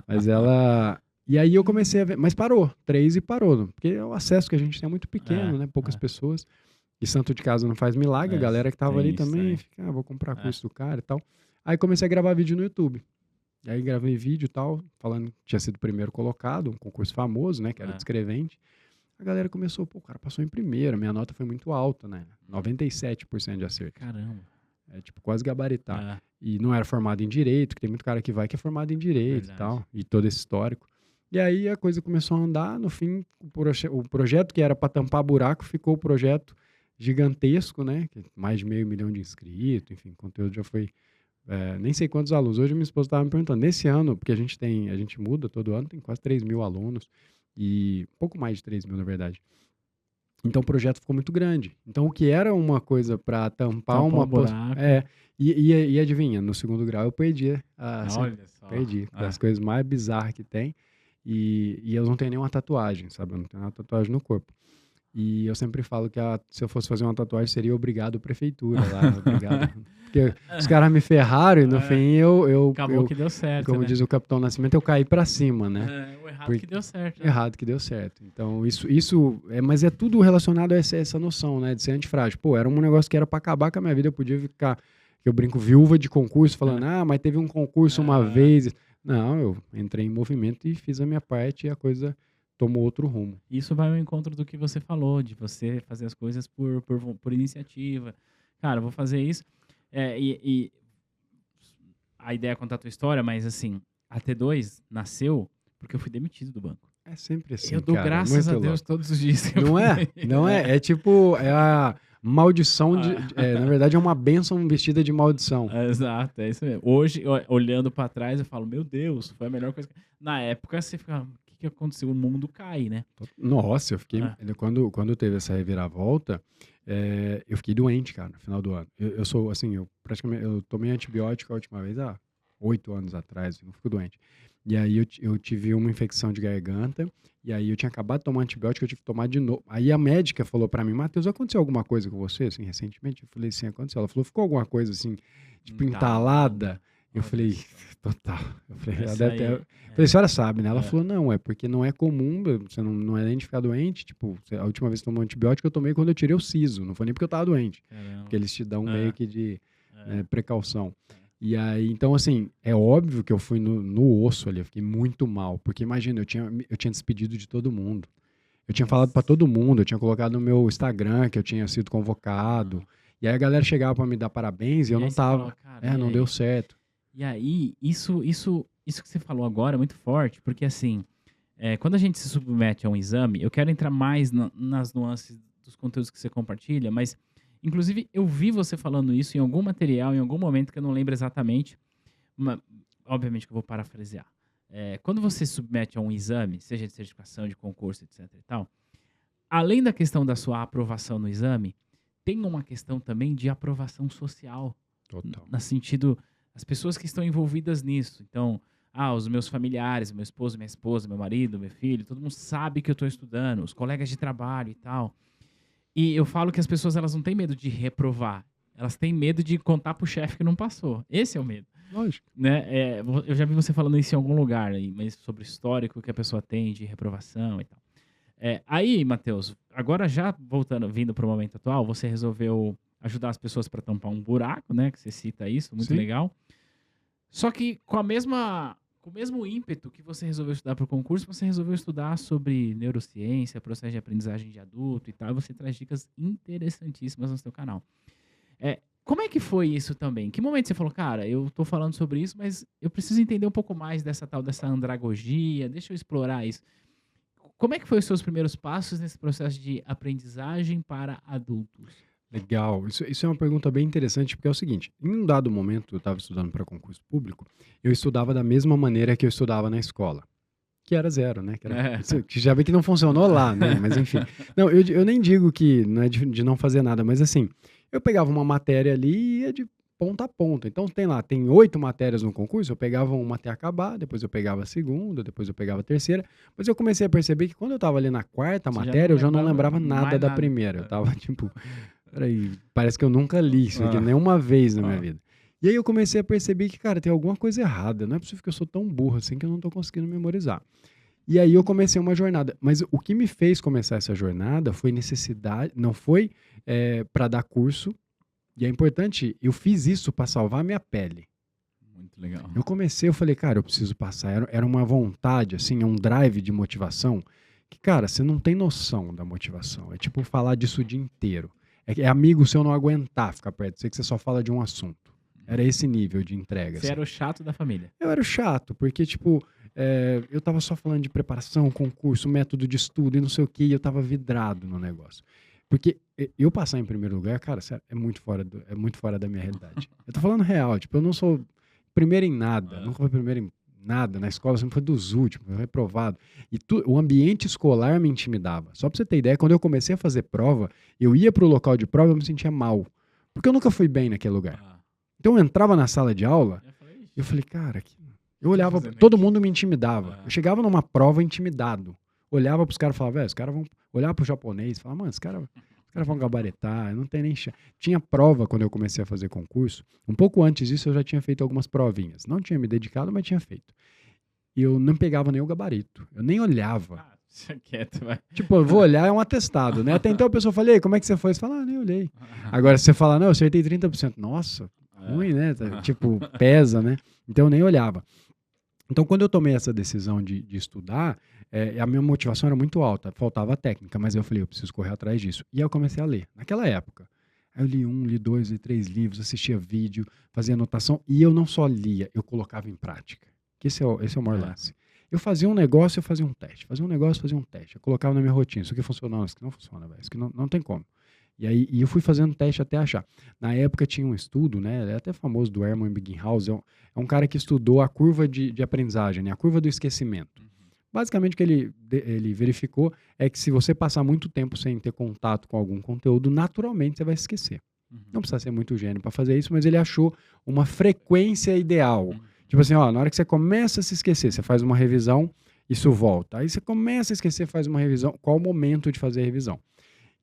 Mas ela... E aí eu comecei a ver... Mas parou. 3 e parou. Porque o acesso que a gente tem é muito pequeno, né? Poucas pessoas. E santo de casa não faz milagre. A galera que tava ali também fica, vou comprar curso do cara e tal. Aí comecei a gravar vídeo no YouTube. E aí gravei vídeo e tal, falando que tinha sido primeiro colocado, um concurso famoso, né? Que era de escrevente. A galera começou, o cara passou em primeiro, minha nota foi muito alta, né? 97% de acerto. Caramba. É tipo quase gabaritar. E não era formado em Direito, que tem muito cara que vai que é formado em Direito e tal, e todo esse histórico. E aí a coisa começou a andar, no fim, o projeto que era para tampar buraco ficou o projeto gigantesco, né? Mais de 500 mil de inscritos, enfim, o conteúdo já foi... nem sei quantos alunos. Hoje minha esposa estava me perguntando, nesse ano, porque a gente muda todo ano, tem quase 3 mil alunos, e pouco mais de 3 mil, na verdade. Então o projeto ficou muito grande. Então o que era uma coisa para tampar uma... buraco. E adivinha, no segundo grau eu perdi. Olha só. Perdi, das coisas mais bizarras que tem. E eu não tenho nenhuma tatuagem, sabe? Eu não tenho nenhuma tatuagem no corpo. E eu sempre falo que se eu fosse fazer uma tatuagem, seria obrigado prefeitura lá, obrigado. Porque os caras me ferraram e no fim Acabou que deu certo, como diz o Capitão Nascimento, eu caí pra cima, né? O errado que deu certo. Né? Errado que deu certo. Então, mas é tudo relacionado a essa noção, né? De ser antifrágil. Era um negócio que era pra acabar com a minha vida, eu podia ficar, eu brinco, viúva de concurso, falando, mas teve um concurso uma vez. Não, eu entrei em movimento e fiz a minha parte e a coisa... tomou outro rumo. Isso vai ao encontro do que você falou, de você fazer as coisas por iniciativa. Cara, eu vou fazer isso. E a ideia é contar a tua história, mas assim, a T2 nasceu porque eu fui demitido do banco. É sempre assim, Eu dou cara. graças Muito a Deus louco. todos os dias que eu Não é? falei. Não é? É tipo, é a maldição de. Ah, Na verdade, é uma bênção vestida de maldição. exato, é isso mesmo. Hoje, olhando pra trás, eu falo, meu Deus, foi a melhor coisa. Na época, você fica, o que que aconteceu? O mundo cai, né? Nossa, eu fiquei. Ah, Quando teve essa reviravolta, eu fiquei doente, cara, no final do ano. Eu sou, assim, eu praticamente. Eu tomei antibiótico a última vez há 8 anos atrás, eu não fico doente. E aí eu tive uma infecção de garganta, e aí eu tinha acabado de tomar antibiótico, eu tive que tomar de novo. Aí a médica falou pra mim, Matheus, aconteceu alguma coisa com você, assim, recentemente? Eu falei, sim, aconteceu. Ela falou, ficou alguma coisa, assim, tipo, entalada. entalada? Eu Olha falei, só. total. Eu falei, ela Essa deve aí. ter. Falei, a senhora sabe, né? Ela É, falou, não, é porque não é comum, você não é nem de ficar doente. Tipo, a última vez que tomou antibiótico, eu tomei quando eu tirei o siso. Não foi nem porque eu tava doente. Porque caramba. eles te dão meio É, que de é, precaução. é. E aí, então, assim, é óbvio que eu fui no osso ali, eu fiquei muito mal. Porque imagina, eu tinha despedido de todo mundo. Eu tinha falado pra Nossa. todo mundo, eu tinha colocado no meu Instagram que eu tinha sido convocado. Aham. E aí a galera chegava pra me dar parabéns e eu E aí não você falou, tava. cara, e Não deu aí? certo. E aí, isso que você falou agora é muito forte, porque assim, quando a gente se submete a um exame, eu quero entrar mais nas nuances dos conteúdos que você compartilha, mas, inclusive, eu vi você falando isso em algum material, em algum momento que eu não lembro exatamente, mas, obviamente que eu vou parafrasear. Quando você se submete a um exame, seja de certificação, de concurso, etc e tal, além da questão da sua aprovação no exame, tem uma questão também de aprovação social, Total. no sentido, as pessoas que estão envolvidas nisso. Então, os meus familiares, meu esposo, minha esposa, meu marido, meu filho, todo mundo sabe que eu estou estudando, os colegas de trabalho e tal. E eu falo que as pessoas elas não têm medo de reprovar, elas têm medo de contar pro chefe que não passou. Esse é o medo, Lógico. né? Eu já vi você falando isso em algum lugar, aí, mas sobre o histórico que a pessoa tem de reprovação e tal. Aí, Matheus, agora já voltando, vindo para o momento atual, você resolveu ajudar as pessoas para tampar um buraco, né? Que você cita isso, muito Sim. legal. Só que com o mesmo ímpeto que você resolveu estudar para o concurso, você resolveu estudar sobre neurociência, processo de aprendizagem de adulto e tal. E você traz dicas interessantíssimas no seu canal. Como é que foi isso também? Que momento você falou, cara, eu tô falando sobre isso, mas eu preciso entender um pouco mais dessa andragogia, deixa eu explorar isso. Como é que foi os seus primeiros passos nesse processo de aprendizagem para adultos? Legal. Isso é uma pergunta bem interessante, porque é o seguinte: em um dado momento, eu estava estudando para concurso público, eu estudava da mesma maneira que eu estudava na escola, que era zero, né? É. Que já vê que não funcionou lá, né? Mas enfim. Não, eu nem digo que não é de não fazer nada, mas assim, eu pegava uma matéria ali e ia de ponta a ponta. Então tem 8 matérias no concurso, eu pegava uma até acabar, depois eu pegava a segunda, depois eu pegava a terceira, mas eu comecei a perceber que quando eu estava ali na quarta Você já não matéria, eu já não lembrava lembrava nada mais da nada. primeira. Eu tava tipo, peraí, parece que eu nunca li isso aqui Ah, nenhuma vez na minha ah. vida. E aí eu comecei a perceber que, cara, tem alguma coisa errada. Não é possível que eu sou tão burro assim que eu não tô conseguindo memorizar. E aí eu comecei uma jornada. Mas o que me fez começar essa jornada foi necessidade, não foi para dar curso. E é importante, eu fiz isso para salvar a minha pele. Muito legal. Eu falei, cara, eu preciso passar. Era uma vontade, assim, é um drive de motivação. Que, cara, você não tem noção da motivação. É tipo falar disso o dia inteiro. É amigo seu não aguentar ficar perto de você, que você só fala de um assunto. Era esse nível de entrega. Você Assim. era o chato da família. Eu era o chato, porque, tipo, eu tava só falando de preparação, concurso, método de estudo e não sei o quê, e eu tava vidrado no negócio. Porque eu passar em primeiro lugar, cara, sério, é muito fora da minha realidade. Eu tô falando real, tipo, eu não sou primeiro em nada, nunca fui primeiro em nada, na escola sempre foi dos últimos, foi reprovado. E o ambiente escolar me intimidava. Só pra você ter ideia, quando eu comecei a fazer prova, eu ia pro local de prova e eu me sentia mal. Porque eu nunca fui bem naquele lugar. Ah, Então eu entrava na sala de aula, eu falei, "Ixi, eu falei, cara, eu tô olhava, fazendo todo aqui?" mundo me intimidava. Ah. Eu chegava numa prova intimidado. Olhava pros caras e falava, velho, os caras vão olhar pro japonês e falar, mano, os caras vão gabaritar, não tem nem chance. Tinha prova quando eu comecei a fazer concurso. Um pouco antes disso eu já tinha feito algumas provinhas. Não tinha me dedicado, mas tinha feito. E eu não pegava nem o gabarito. Eu nem olhava. Deixa quieto, vai. Tipo, eu vou olhar, é um atestado, né? Até então a pessoa fala, e aí, como é que você foi? Você fala, nem olhei. Agora, se você fala, não, eu acertei 30%. Nossa, ruim, né? Tipo, pesa, né? Então eu nem olhava. Então, quando eu tomei essa decisão de estudar, a minha motivação era muito alta, faltava técnica, mas eu falei, eu preciso correr atrás disso. E aí eu comecei a ler, naquela época. Aí eu li 1, li 2, li 3 livros, assistia vídeo, fazia anotação, e eu não só lia, eu colocava em prática. Que esse é o maior lance. Eu fazia um negócio, eu fazia um teste. Fazia um negócio, fazia um teste. Eu colocava na minha rotina. Isso aqui funciona, não, isso aqui não funciona, velho. Isso aqui não tem como. E eu fui fazendo teste até achar. Na época tinha um estudo, né? Ele é até famoso, do Hermann Ebbinghaus. É um cara que estudou a curva de aprendizagem, né? A curva do esquecimento. Basicamente, o que ele verificou é que se você passar muito tempo sem ter contato com algum conteúdo, naturalmente você vai esquecer. Não precisa ser muito gênio para fazer isso, mas ele achou uma frequência ideal. Tipo assim, ó, na hora que você começa a se esquecer, você faz uma revisão, isso volta. Aí você começa a esquecer, faz uma revisão. Qual o momento de fazer a revisão?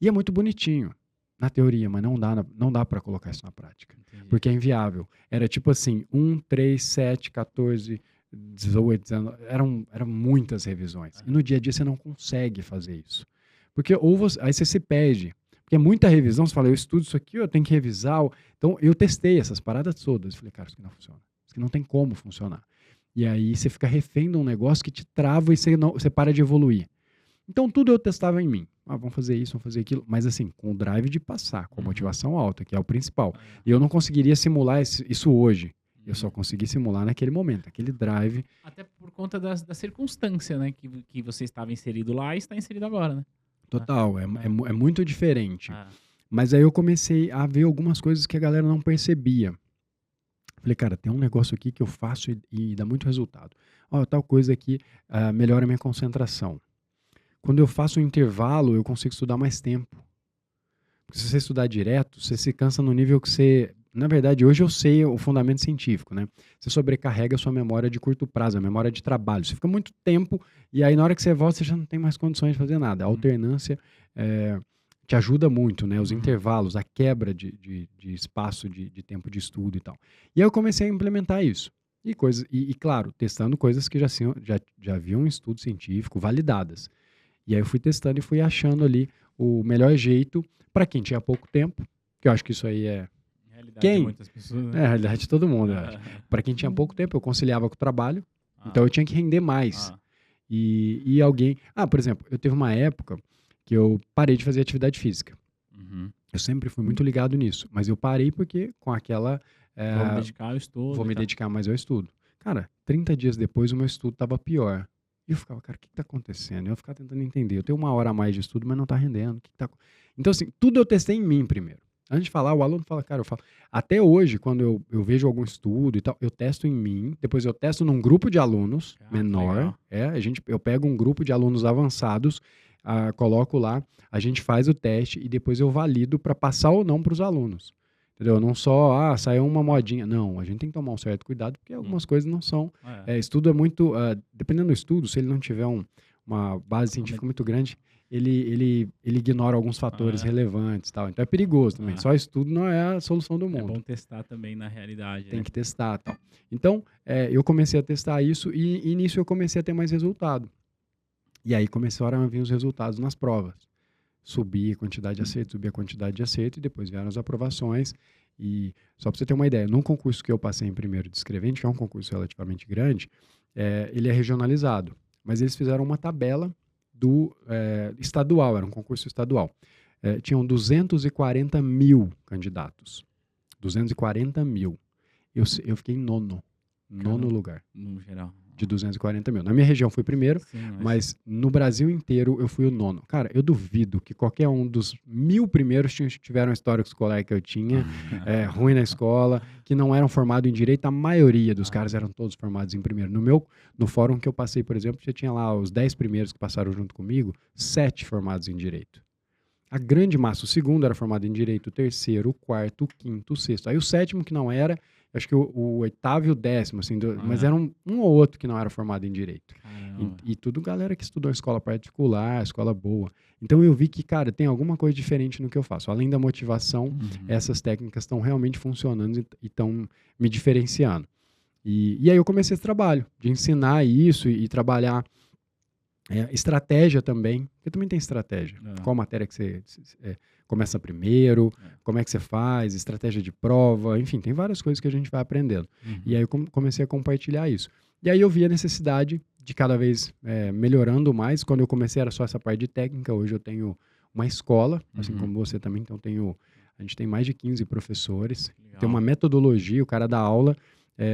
E é muito bonitinho na teoria, mas não dá para colocar isso na prática. Entendi. Porque é inviável. Era tipo assim, 1, 3, 7, 14, 18, 19, eram muitas revisões. E no dia a dia você não consegue fazer isso. Porque aí você se perde. Porque é muita revisão, você fala, eu estudo isso aqui, eu tenho que revisar. Então eu testei essas paradas todas. Falei, cara, isso aqui não funciona. Isso aqui não tem como funcionar. E aí você fica refém de um negócio que te trava e você para de evoluir. Então tudo eu testava em mim. Vamos fazer isso, vamos fazer aquilo. Mas assim, com o drive de passar, com a motivação alta, que é o principal. E eu não conseguiria simular isso hoje. Eu só consegui simular naquele momento, aquele drive. Até por conta da circunstância, né? Que você estava inserido lá e está inserido agora, né? Total, é muito diferente. Ah. Mas aí eu comecei a ver algumas coisas que a galera não percebia. Falei, cara, tem um negócio aqui que eu faço e dá muito resultado. Ó, tal coisa aqui melhora a minha concentração. Quando eu faço um intervalo, eu consigo estudar mais tempo. Porque se você estudar direto, você se cansa no nível que você... Na verdade, hoje eu sei o fundamento científico, né? Você sobrecarrega a sua memória de curto prazo, a memória de trabalho. Você fica muito tempo e aí na hora que você volta, você já não tem mais condições de fazer nada. A alternância te ajuda muito, né? Os intervalos, a quebra de espaço de tempo de estudo e tal. E aí eu comecei a implementar isso. E claro, testando coisas que já haviam um estudo científico validadas. E aí eu fui testando e fui achando ali o melhor jeito para quem tinha pouco tempo, que eu acho que isso aí é realidade de muitas pessoas, né? a realidade de todo mundo, eu acho. Para quem tinha pouco tempo, eu conciliava com o trabalho, então eu tinha que render mais. E alguém... por exemplo, eu teve uma época que eu parei de fazer atividade física. Eu sempre fui muito ligado nisso, mas eu parei porque com aquela... Vou me dedicar ao estudo. Vou me dedicar mais ao estudo. Cara, 30 dias depois o meu estudo estava pior. E eu ficava, cara, o que está acontecendo? Eu ficava tentando entender. Eu tenho 1 hora a mais de estudo, mas não está rendendo. Então, assim, tudo eu testei em mim primeiro. Antes de falar, o aluno fala, cara, eu falo. Até hoje, quando eu vejo algum estudo e tal, eu testo em mim, depois eu testo num grupo de alunos menor. Eu pego um grupo de alunos avançados, coloco lá, a gente faz o teste e depois eu valido para passar ou não para os alunos. Entendeu? Não só, saiu uma modinha. Não, a gente tem que tomar um certo cuidado, porque algumas coisas não são... estudo é muito... dependendo do estudo, se ele não tiver uma base científica muito grande, ele ignora alguns fatores relevantes. Tal. Então é perigoso também. Só estudo não é a solução do mundo. É bom testar também na realidade. Tem que testar. Tal. Então, eu comecei a testar isso e nisso eu comecei a ter mais resultado. E aí começaram a vir os resultados nas provas. Subir a quantidade de acerto e depois vieram as aprovações. E só para você ter uma ideia, num concurso que eu passei em primeiro de escrevente, que é um concurso relativamente grande, ele é regionalizado. Mas eles fizeram uma tabela do estadual, era um concurso estadual. Tinham 240 mil candidatos. 240 mil. Eu fiquei em nono lugar. No geral. De 240 mil. Na minha região fui primeiro, mas no Brasil inteiro eu fui o nono. Cara, eu duvido que qualquer um dos 1000 primeiros tiveram um histórico escolar que eu tinha, ruim na escola, que não eram formados em direito. A maioria dos caras eram todos formados em primeiro. No fórum que eu passei, por exemplo, já tinha lá os 10 primeiros que passaram junto comigo, 7 formados em direito. A grande massa, o segundo era formado em direito, o terceiro, o quarto, o quinto, o sexto. Aí o sétimo que não era, acho que o oitavo e o 10º, assim, mas era um ou outro que não era formado em direito. E tudo galera que estudou em escola particular, escola boa. Então eu vi que, cara, tem alguma coisa diferente no que eu faço. Além da motivação, essas técnicas estão realmente funcionando e estão me diferenciando. E aí eu comecei esse trabalho de ensinar isso e trabalhar estratégia também, porque também tem estratégia. Qual matéria que você começa primeiro, como é que você faz, estratégia de prova, enfim, tem várias coisas que a gente vai aprendendo. E aí eu comecei a compartilhar isso. E aí eu vi a necessidade de cada vez melhorando mais. Quando eu comecei era só essa parte de técnica, hoje eu tenho uma escola, assim como você também, então a gente tem mais de 15 professores, tem uma metodologia, o cara dá aula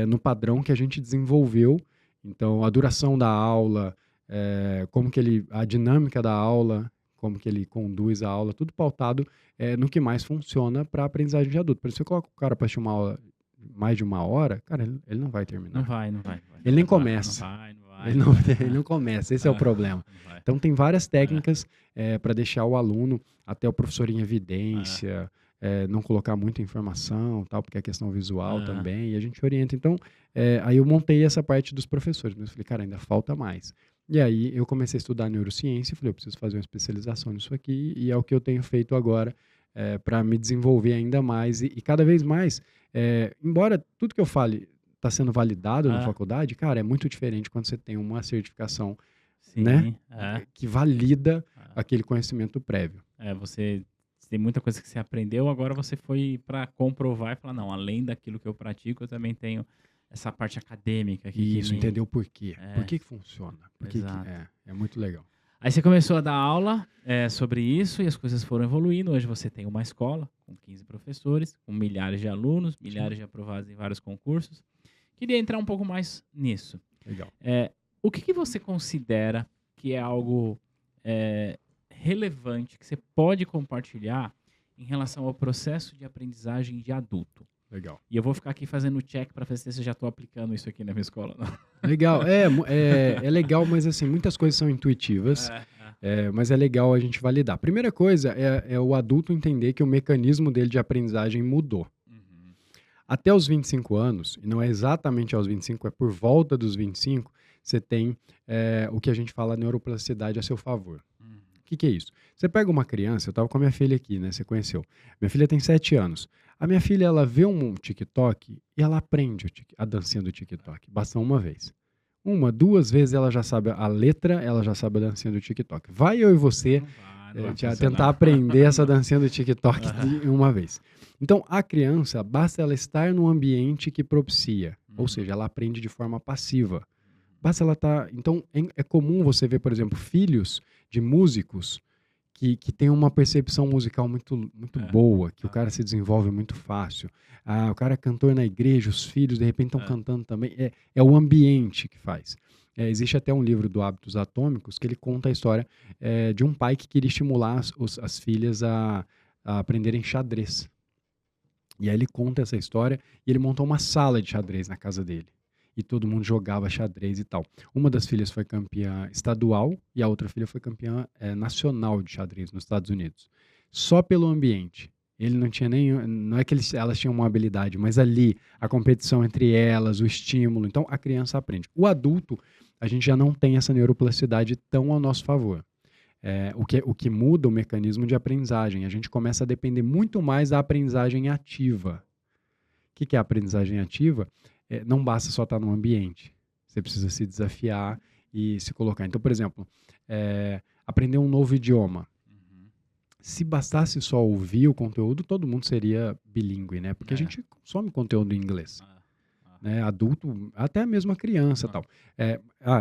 no padrão que a gente desenvolveu Então, a duração da aula, a dinâmica da aula, como que ele conduz a aula, tudo pautado no que mais funciona para a aprendizagem de adulto. Por isso, você coloca o cara para assistir uma aula mais de 1 hora, cara, ele não vai terminar. Não vai. Ele nem começa. Ele não começa, esse é o problema. Então, tem várias técnicas para deixar o aluno, até o professor em evidência, não colocar muita informação, tal, porque é questão visual também, e a gente orienta. Então, aí eu montei essa parte dos professores, mas eu falei, cara, ainda falta mais. E aí eu comecei a estudar neurociência, falei, eu preciso fazer uma especialização nisso aqui, e é o que eu tenho feito agora para me desenvolver ainda mais, e cada vez mais, embora tudo que eu fale está sendo validado na faculdade, cara, é muito diferente quando você tem uma certificação, Sim, né, que valida aquele conhecimento prévio. Você tem muita coisa que você aprendeu, agora você foi para comprovar e falar, não, além daquilo que eu pratico, eu também tenho essa parte acadêmica aqui. Isso, entender o porquê. Por que funciona? É muito legal. Aí você começou a dar aula sobre isso e as coisas foram evoluindo. Hoje você tem uma escola com 15 professores, com milhares de alunos, milhares de aprovados em vários concursos. Queria entrar um pouco mais nisso. Legal. O que você considera que é algo relevante que você pode compartilhar em relação ao processo de aprendizagem de adulto? Legal. E eu vou ficar aqui fazendo check para ver se eu já estou aplicando isso aqui na minha escola. Legal. É legal, mas assim, muitas coisas são intuitivas, mas é legal a gente validar. Primeira coisa é o adulto entender que o mecanismo dele de aprendizagem mudou. Até os 25 anos, e não é exatamente aos 25, é por volta dos 25, você tem o que a gente fala neuroplasticidade a seu favor. O que é isso? Você pega uma criança, eu estava com a minha filha aqui, né? Você conheceu. Minha filha tem 7 anos. A minha filha, ela vê um TikTok e ela aprende a dancinha do TikTok. Basta uma vez. 1, 2 vezes ela já sabe a letra, ela já sabe a dancinha do TikTok. Vai eu e você tentar aprender essa dancinha do TikTok de uma vez. Então, a criança, basta ela estar num ambiente que propicia. Ou seja, ela aprende de forma passiva. Basta ela estar... Então, é comum você ver, por exemplo, filhos de músicos que tem uma percepção musical muito boa, que o cara se desenvolve muito fácil. O cara é cantor na igreja, os filhos de repente estão cantando também. É o ambiente que faz. Existe até um livro do Hábitos Atômicos que ele conta a história de um pai que queria estimular as filhas a aprenderem xadrez. E aí ele conta essa história e ele montou uma sala de xadrez na casa dele. E todo mundo jogava xadrez e tal. Uma das filhas foi campeã estadual e a outra filha foi campeã nacional de xadrez nos Estados Unidos. Só pelo ambiente. Ele não tinha nenhum... Não é que elas tinham uma habilidade, mas ali, a competição entre elas, o estímulo. Então, a criança aprende. O adulto, a gente já não tem essa neuroplasticidade tão ao nosso favor. O que muda o mecanismo de aprendizagem. A gente começa a depender muito mais da aprendizagem ativa. O que é a aprendizagem ativa? Não basta só estar no ambiente. Você precisa se desafiar e se colocar. Então, por exemplo, aprender um novo idioma. Se bastasse só ouvir o conteúdo, todo mundo seria bilíngue, né? Porque a gente consome conteúdo em inglês. Né? Adulto, até mesmo a criança e tal.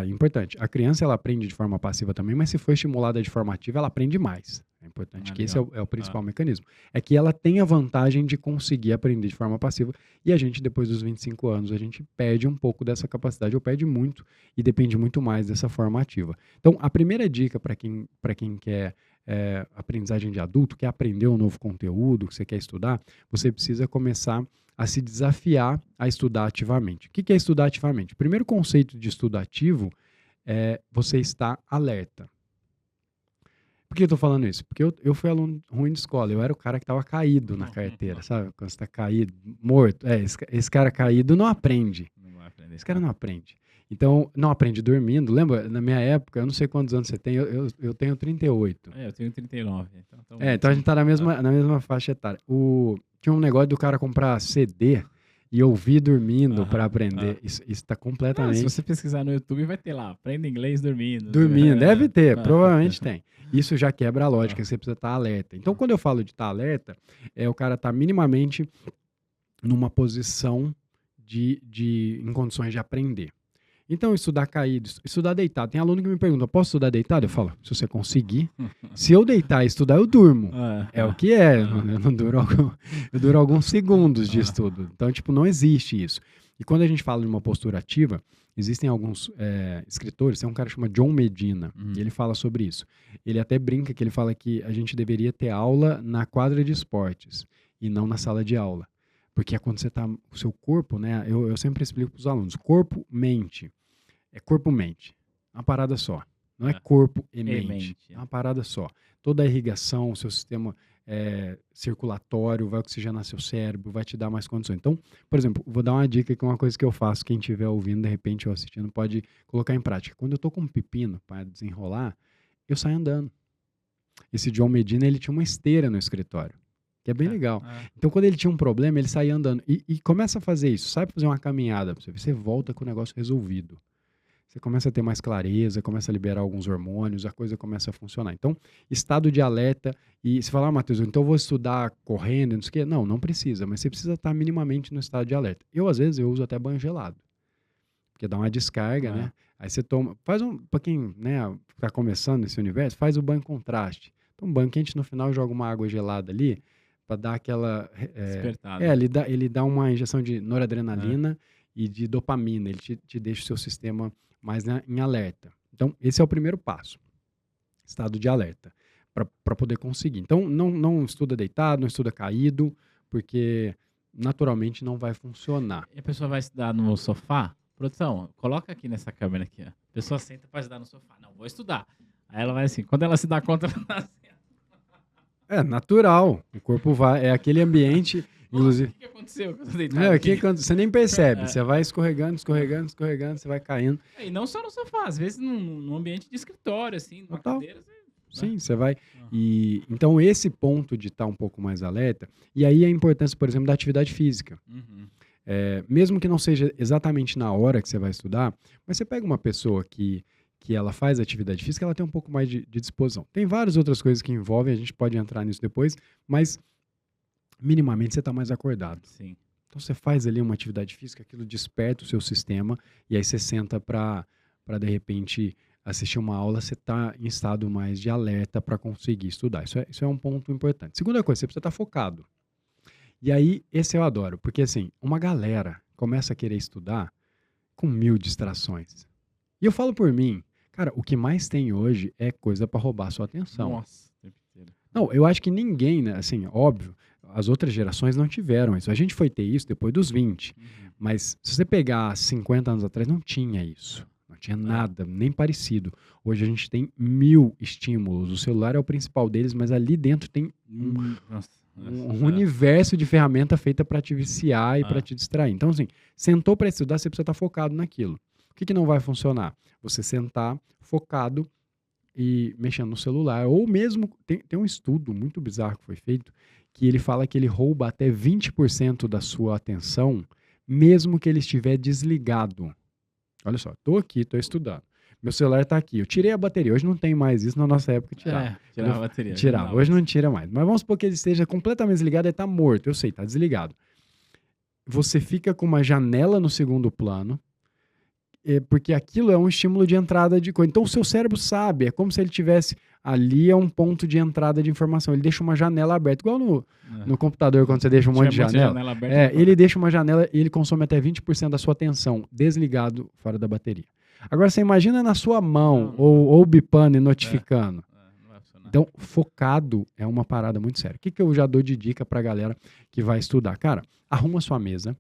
Importante, a criança ela aprende de forma passiva também, mas se for estimulada de forma ativa, ela aprende mais. É importante que esse é o principal mecanismo. É que ela tem a vantagem de conseguir aprender de forma passiva e a gente, depois dos 25 anos, a gente perde um pouco dessa capacidade, ou perde muito e depende muito mais dessa forma ativa. Então, a primeira dica para quem quer aprendizagem de adulto, quer aprender um novo conteúdo, que você quer estudar, você precisa começar a se desafiar a estudar ativamente. O que é estudar ativamente? O primeiro conceito de estudo ativo é você estar alerta. Por que eu estou falando isso? Porque eu fui aluno ruim de escola. Eu era o cara que estava caído na carteira, sabe? Quando você está caído, morto. Esse cara caído não aprende. Não vai aprender. Esse cara não aprende. Então, não aprende dormindo. Lembra, na minha época, eu não sei quantos anos você tem, eu tenho 38. Eu tenho 39. Então a gente está na mesma faixa etária. Tinha um negócio do cara comprar CD e ouvir dormindo para aprender. Isso está completamente... Se você pesquisar no YouTube, vai ter lá, aprenda inglês dormindo. Dormindo, deve ter, provavelmente tem. Isso já quebra a lógica, você precisa estar alerta. Então, quando eu falo de estar alerta, o cara estar minimamente numa posição em condições de aprender. Então, estudar caído, estudar deitado. Tem aluno que me pergunta, posso estudar deitado? Eu falo, se você conseguir. Se eu deitar e estudar, eu durmo. É o que é. Eu duro alguns segundos de estudo. Então, não existe isso. E quando a gente fala de uma postura ativa, Existem alguns escritores, tem um cara que chama John Medina, e ele fala sobre isso. Ele até brinca que ele fala que a gente deveria ter aula na quadra de esportes e não na sala de aula. Porque é quando você está, o seu corpo, né? Eu sempre explico para os alunos, corpo, mente. É corpo-mente. Uma parada só. Não é corpo e mente. É uma parada só. Toda a irrigação, o seu sistema circulatório vai oxigenar seu cérebro, vai te dar mais condições. Então, por exemplo, vou dar uma dica que é uma coisa que eu faço, quem estiver ouvindo, de repente, ou assistindo, pode colocar em prática. Quando eu tô com um pepino para desenrolar, eu saio andando. Esse John Medina, ele tinha uma esteira no escritório, que é bem legal. Então, quando ele tinha um problema, ele saía andando. E começa a fazer isso. Sabe fazer uma caminhada, você volta com o negócio resolvido. Você começa a ter mais clareza, começa a liberar alguns hormônios, a coisa começa a funcionar. Então, estado de alerta. E você fala, Matheus, então eu vou estudar correndo, não sei o quê. Não, não precisa, mas você precisa estar minimamente no estado de alerta. Às vezes, eu uso até banho gelado, porque dá uma descarga, né? Aí você toma, para quem, né, tá começando nesse universo, faz o banho contraste. Então, um banho quente no final, joga uma água gelada ali, para dar aquela... despertada. Ele dá uma injeção de noradrenalina e de dopamina. Ele te deixa o seu sistema mais em alerta. Então, esse é o primeiro passo. Estado de alerta. Para poder conseguir. Então, não estuda deitado, não estuda caído, porque naturalmente não vai funcionar. E a pessoa vai estudar no sofá? Produção, coloca aqui nessa câmera aqui. Ó. A pessoa senta para estudar no sofá. Não, vou estudar. Aí ela vai assim. Quando ela se dá conta, ela tá assim. É natural. O corpo vai... É aquele ambiente... Inclusive, o que aconteceu? Você nem percebe. Você vai escorregando, você vai caindo. E não só no sofá, às vezes num ambiente de escritório, assim, numa cadeira. Sim, você vai. E, então, esse ponto de estar um pouco mais alerta, e aí a importância, por exemplo, da atividade física. Mesmo que não seja exatamente na hora que você vai estudar, mas você pega uma pessoa que ela faz atividade física, ela tem um pouco mais de disposição. Tem várias outras coisas que envolvem, a gente pode entrar nisso depois, mas minimamente você está mais acordado. Sim. Então você faz ali uma atividade física, aquilo desperta o seu sistema e aí você senta para de repente assistir uma aula, você está em estado mais de alerta para conseguir estudar. Isso é um ponto importante. Segunda coisa, você precisa estar focado. E aí, esse eu adoro, porque assim, uma galera começa a querer estudar com 1000 distrações. E eu falo por mim, cara, o que mais tem hoje é coisa para roubar a sua atenção. Nossa. Não, eu acho que ninguém, né, assim, óbvio, as outras gerações não tiveram isso. A gente foi ter isso depois dos 20. Mas se você pegar 50 anos atrás, não tinha isso. Não tinha nada, nem parecido. Hoje a gente tem 1000 estímulos. O celular é o principal deles, mas ali dentro tem um universo de ferramenta feita para te viciar e para te distrair. Então, assim, sentou para estudar, você precisa estar focado naquilo. O que não vai funcionar? Você sentar focado e mexendo no celular. Ou mesmo, tem um estudo muito bizarro que foi feito, que ele fala que ele rouba até 20% da sua atenção, mesmo que ele estiver desligado. Olha só, tô aqui, tô estudando. Meu celular tá aqui. Eu tirei a bateria. Hoje não tem mais isso, na nossa época tirava. Tirava a bateria. Tirava. Hoje não tira mais. Mas vamos supor que ele esteja completamente desligado e tá morto. Eu sei, tá desligado. Você fica com uma janela no segundo plano, porque aquilo é um estímulo de entrada de coisa. Então o seu cérebro sabe, é como se ele tivesse ali é um ponto de entrada de informação. Ele deixa uma janela aberta, igual no computador, quando você deixa um monte de janela aberta, ele deixa uma janela e ele consome até 20% da sua atenção, desligado, fora da bateria. Agora você imagina na sua mão, ou bipando e notificando. Então, focado é uma parada muito séria. O que eu já dou de dica pra galera que vai estudar? Cara, arruma sua mesa.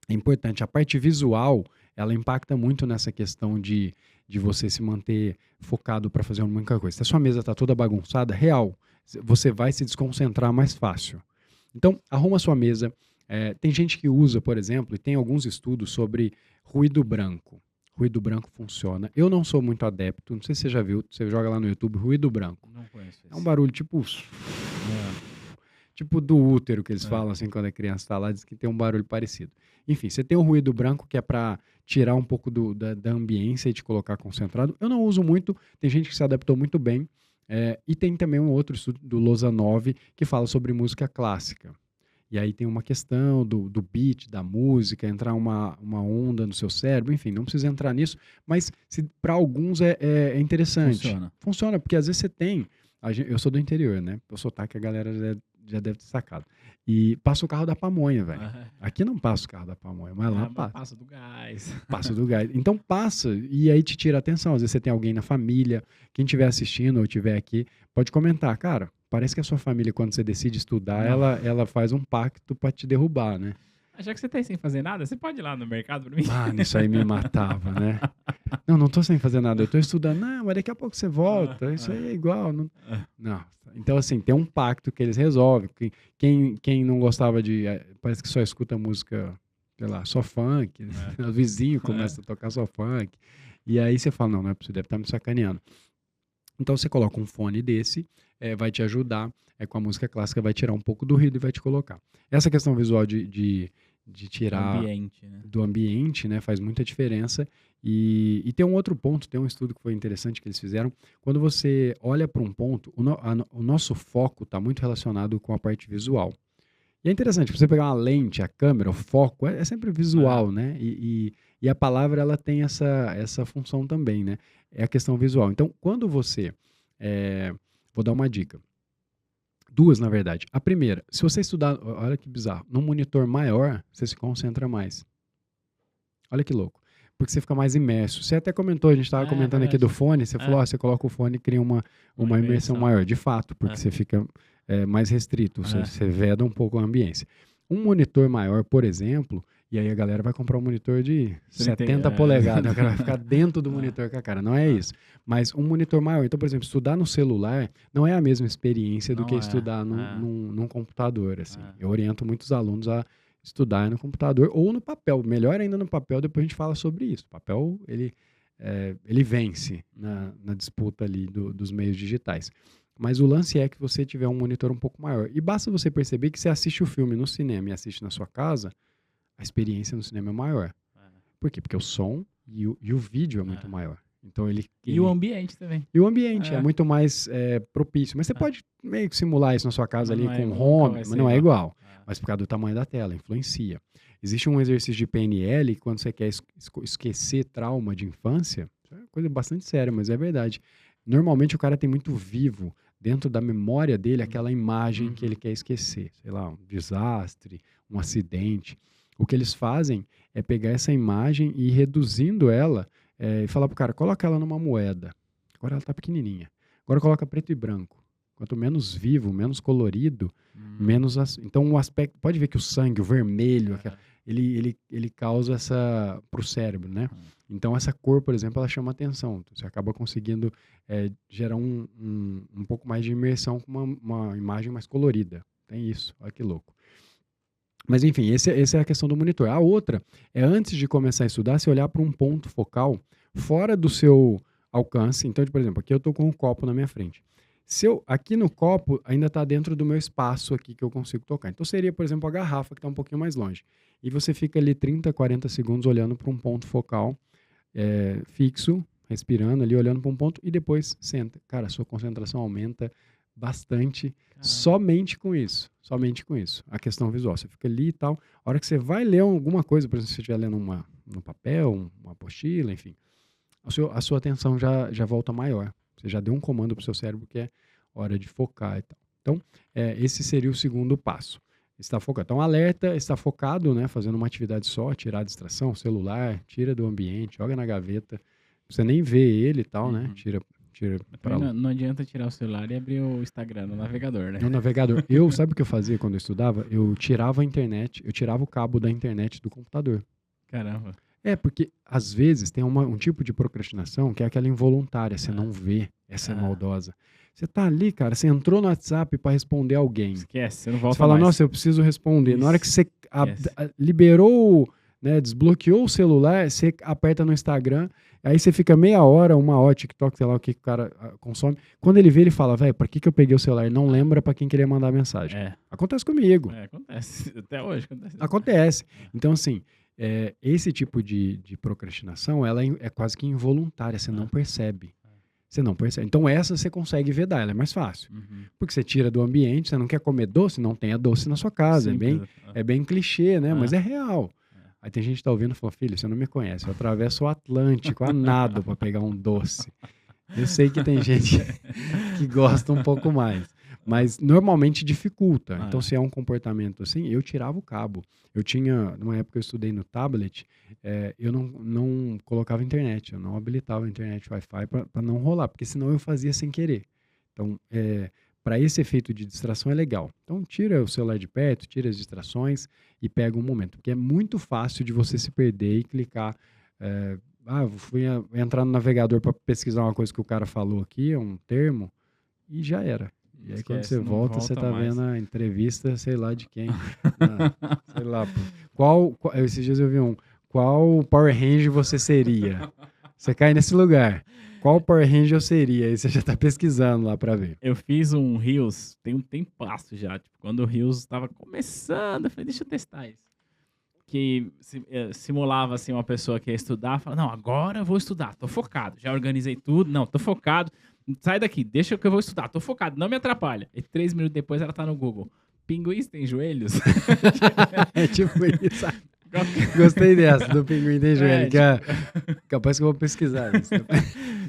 É importante. A parte visual, ela impacta muito nessa questão de você se manter focado para fazer uma única coisa. Se a sua mesa está toda bagunçada, real, você vai se desconcentrar mais fácil. Então, arruma sua mesa. Tem gente que usa, por exemplo, e tem alguns estudos sobre ruído branco. Ruído branco funciona. Eu não sou muito adepto, não sei se você já viu, você joga lá no YouTube, ruído branco. Não conheço esse. É um barulho tipo do útero que eles falam assim quando a criança está lá, diz que tem um barulho parecido. Enfim, você tem o ruído branco que é para tirar um pouco da ambiência e te colocar concentrado. Eu não uso muito, tem gente que se adaptou muito bem. E tem também um outro estudo do Lozanov que fala sobre música clássica. E aí tem uma questão do beat, da música, entrar uma onda no seu cérebro, enfim, não precisa entrar nisso, mas para alguns é interessante. Funciona. Funciona, porque às vezes você tem... eu sou do interior, né? O sotaque a galera já deve ter sacado. E passa o carro da pamonha, velho. Ah, Aqui não passa o carro da pamonha, mas lá mas passa. passa do gás. Passa do gás. Então passa e aí te tira a atenção. Às vezes você tem alguém na família, quem estiver assistindo ou estiver aqui, pode comentar, cara, parece que a sua família, quando você decide estudar, Não. ela faz um pacto pra te derrubar, né? Já que você tá aí sem fazer nada, você pode ir lá no mercado pra mim? Mano, isso aí me matava, né? Não tô sem fazer nada, eu tô estudando. Não, mas daqui a pouco você volta, isso aí é igual. Não. Então, assim, tem um pacto que eles resolvem. Quem não gostava parece que só escuta música, sei lá, só funk. O vizinho começa a tocar só funk. E aí você fala, não é possível, deve estar me sacaneando. Então você coloca um fone desse, vai te ajudar, com a música clássica, vai tirar um pouco do ruído e vai te colocar. Essa questão visual de tirar Ambiente, né? do ambiente, né, faz muita diferença. E tem um outro ponto, tem um estudo que foi interessante que eles fizeram. Quando você olha para um ponto, o nosso foco está muito relacionado com a parte visual. E é interessante, pra você pegar uma lente, a câmera, o foco, é sempre visual, né? E a palavra, ela tem essa função também, né? É a questão visual. Então, quando você... vou dar uma dica. Duas, na verdade. A primeira, se você estudar... Olha que bizarro. Num monitor maior, você se concentra mais. Olha que louco. Porque você fica mais imerso. Você até comentou, a gente estava comentando aqui do fone, você falou, você coloca o fone e cria uma imersão maior. De fato, porque você fica mais restrito, você veda um pouco a ambiência. Um monitor maior, por exemplo, e aí a galera vai comprar um monitor de 70 polegadas, o cara vai ficar dentro do monitor com a cara. Não é isso. Mas um monitor maior. Então, por exemplo, estudar no celular não é a mesma experiência do que estudar num computador. Assim. Eu oriento muitos alunos a estudar no computador ou no papel. Melhor ainda no papel, depois a gente fala sobre isso. O papel, ele vence na disputa ali dos meios digitais. Mas o lance é que você tiver um monitor um pouco maior. E basta você perceber que você assiste o filme no cinema e assiste na sua casa, a experiência no cinema é maior. Por quê? Porque o som e o vídeo é muito maior. Então E o ambiente também. E o ambiente é muito mais propício. Mas você pode meio que simular isso na sua casa ali com home, mas não é igual. Mas por causa do tamanho da tela, influencia. Existe um exercício de PNL que quando você quer esquecer trauma de infância, é uma coisa bastante séria, mas é verdade. Normalmente o cara tem muito vivo dentro da memória dele aquela imagem que ele quer esquecer. Sei lá, um desastre, um acidente. O que eles fazem é pegar essa imagem e ir reduzindo ela e falar pro cara, coloca ela numa moeda. Agora ela tá pequenininha. Agora coloca preto e branco. Quanto menos vivo, menos colorido, menos... Então o aspecto... Pode ver que o sangue, o vermelho, ele causa essa... pro cérebro, né? Então essa cor, por exemplo, ela chama atenção. Então, você acaba conseguindo gerar um pouco mais de imersão com uma imagem mais colorida. Tem isso, olha que louco. Mas enfim, essa é a questão do monitor. A outra é antes de começar a estudar, você olhar para um ponto focal fora do seu alcance. Então, por exemplo, aqui eu estou com um copo na minha frente. Aqui no copo ainda está dentro do meu espaço aqui que eu consigo tocar. Então seria, por exemplo, a garrafa que está um pouquinho mais longe. E você fica ali 30, 40 segundos olhando para um ponto focal fixo, respirando ali, olhando para um ponto e depois senta. Cara, a sua concentração aumenta bastante somente com isso. Somente com isso. A questão visual. Você fica ali e tal. A hora que você vai ler alguma coisa, por exemplo, se você estiver lendo no papel, uma apostila, enfim, a sua atenção já volta maior. Você já deu um comando para o seu cérebro que é hora de focar e tal. Então, esse seria o segundo passo. Está focado. Então, alerta, está focado, né, fazendo uma atividade só, tirar a distração, celular, tira do ambiente, joga na gaveta. Você nem vê ele e tal, né? Tira para lá. Não adianta tirar o celular e abrir o Instagram no navegador, né? No navegador. Sabe o que eu fazia quando eu estudava? Eu tirava a internet, eu tirava o cabo da internet do computador. Caramba. Porque às vezes tem um tipo de procrastinação que é aquela involuntária, você não vê, essa é maldosa. Você tá ali, cara, você entrou no WhatsApp para responder alguém. Esquece, você não volta mais. Você fala, nossa, eu preciso responder. Isso. Na hora que você liberou, né, desbloqueou o celular, você aperta no Instagram, aí você fica meia hora, 1 hora, TikTok, sei lá o que o cara consome. Quando ele vê, ele fala, velho, pra que eu peguei o celular? Ele não lembra pra quem queria mandar mensagem. Acontece comigo. Acontece. Até hoje acontece. Acontece. Então, assim, esse tipo de procrastinação, ela é quase que involuntária, você não percebe. Você não percebe. Então, essa você consegue vedar, ela é mais fácil. Porque você tira do ambiente, você não quer comer doce, não tenha doce na sua casa. É bem clichê, né? Mas é real. Aí tem gente que tá ouvindo e fala, filho, você não me conhece, eu atravesso o Atlântico a nado para pegar um doce. Eu sei que tem gente que gosta um pouco mais. Mas normalmente dificulta. Ah, Então, é. se é um comportamento assim, eu tirava o cabo. Eu tinha, numa época eu estudei no tablet, eu não colocava internet, eu não habilitava a internet Wi-Fi para não rolar, porque senão eu fazia sem querer. Então, para esse efeito de distração é legal. Então, tira o celular de perto, tira as distrações e pega um momento, porque é muito fácil de você se perder e clicar. Fui entrar no navegador para pesquisar uma coisa que o cara falou aqui, um termo, e já era. E aí, quando você Esquece, não volta, você volta tá mais. vendo a entrevista, sei lá de quem. Sei lá, pô. Esses dias eu vi qual Power Ranger você seria? Você cai nesse lugar. Qual Power Ranger eu seria? Aí você já tá pesquisando lá pra ver. Eu fiz um Reels, tem um tempasso já, tipo, quando o Reels estava começando, eu falei, deixa eu testar isso. Que simulava, assim, uma pessoa que ia estudar, fala, não, agora eu vou estudar, tô focado, já organizei tudo, não, tô focado, sai daqui, deixa que eu vou estudar, tô focado, não me atrapalha. E 3 minutos depois ela tá no Google, pinguins têm joelhos? É tipo isso. Gostei dessa, do pinguim tem joelho, que é capaz que eu vou pesquisar isso.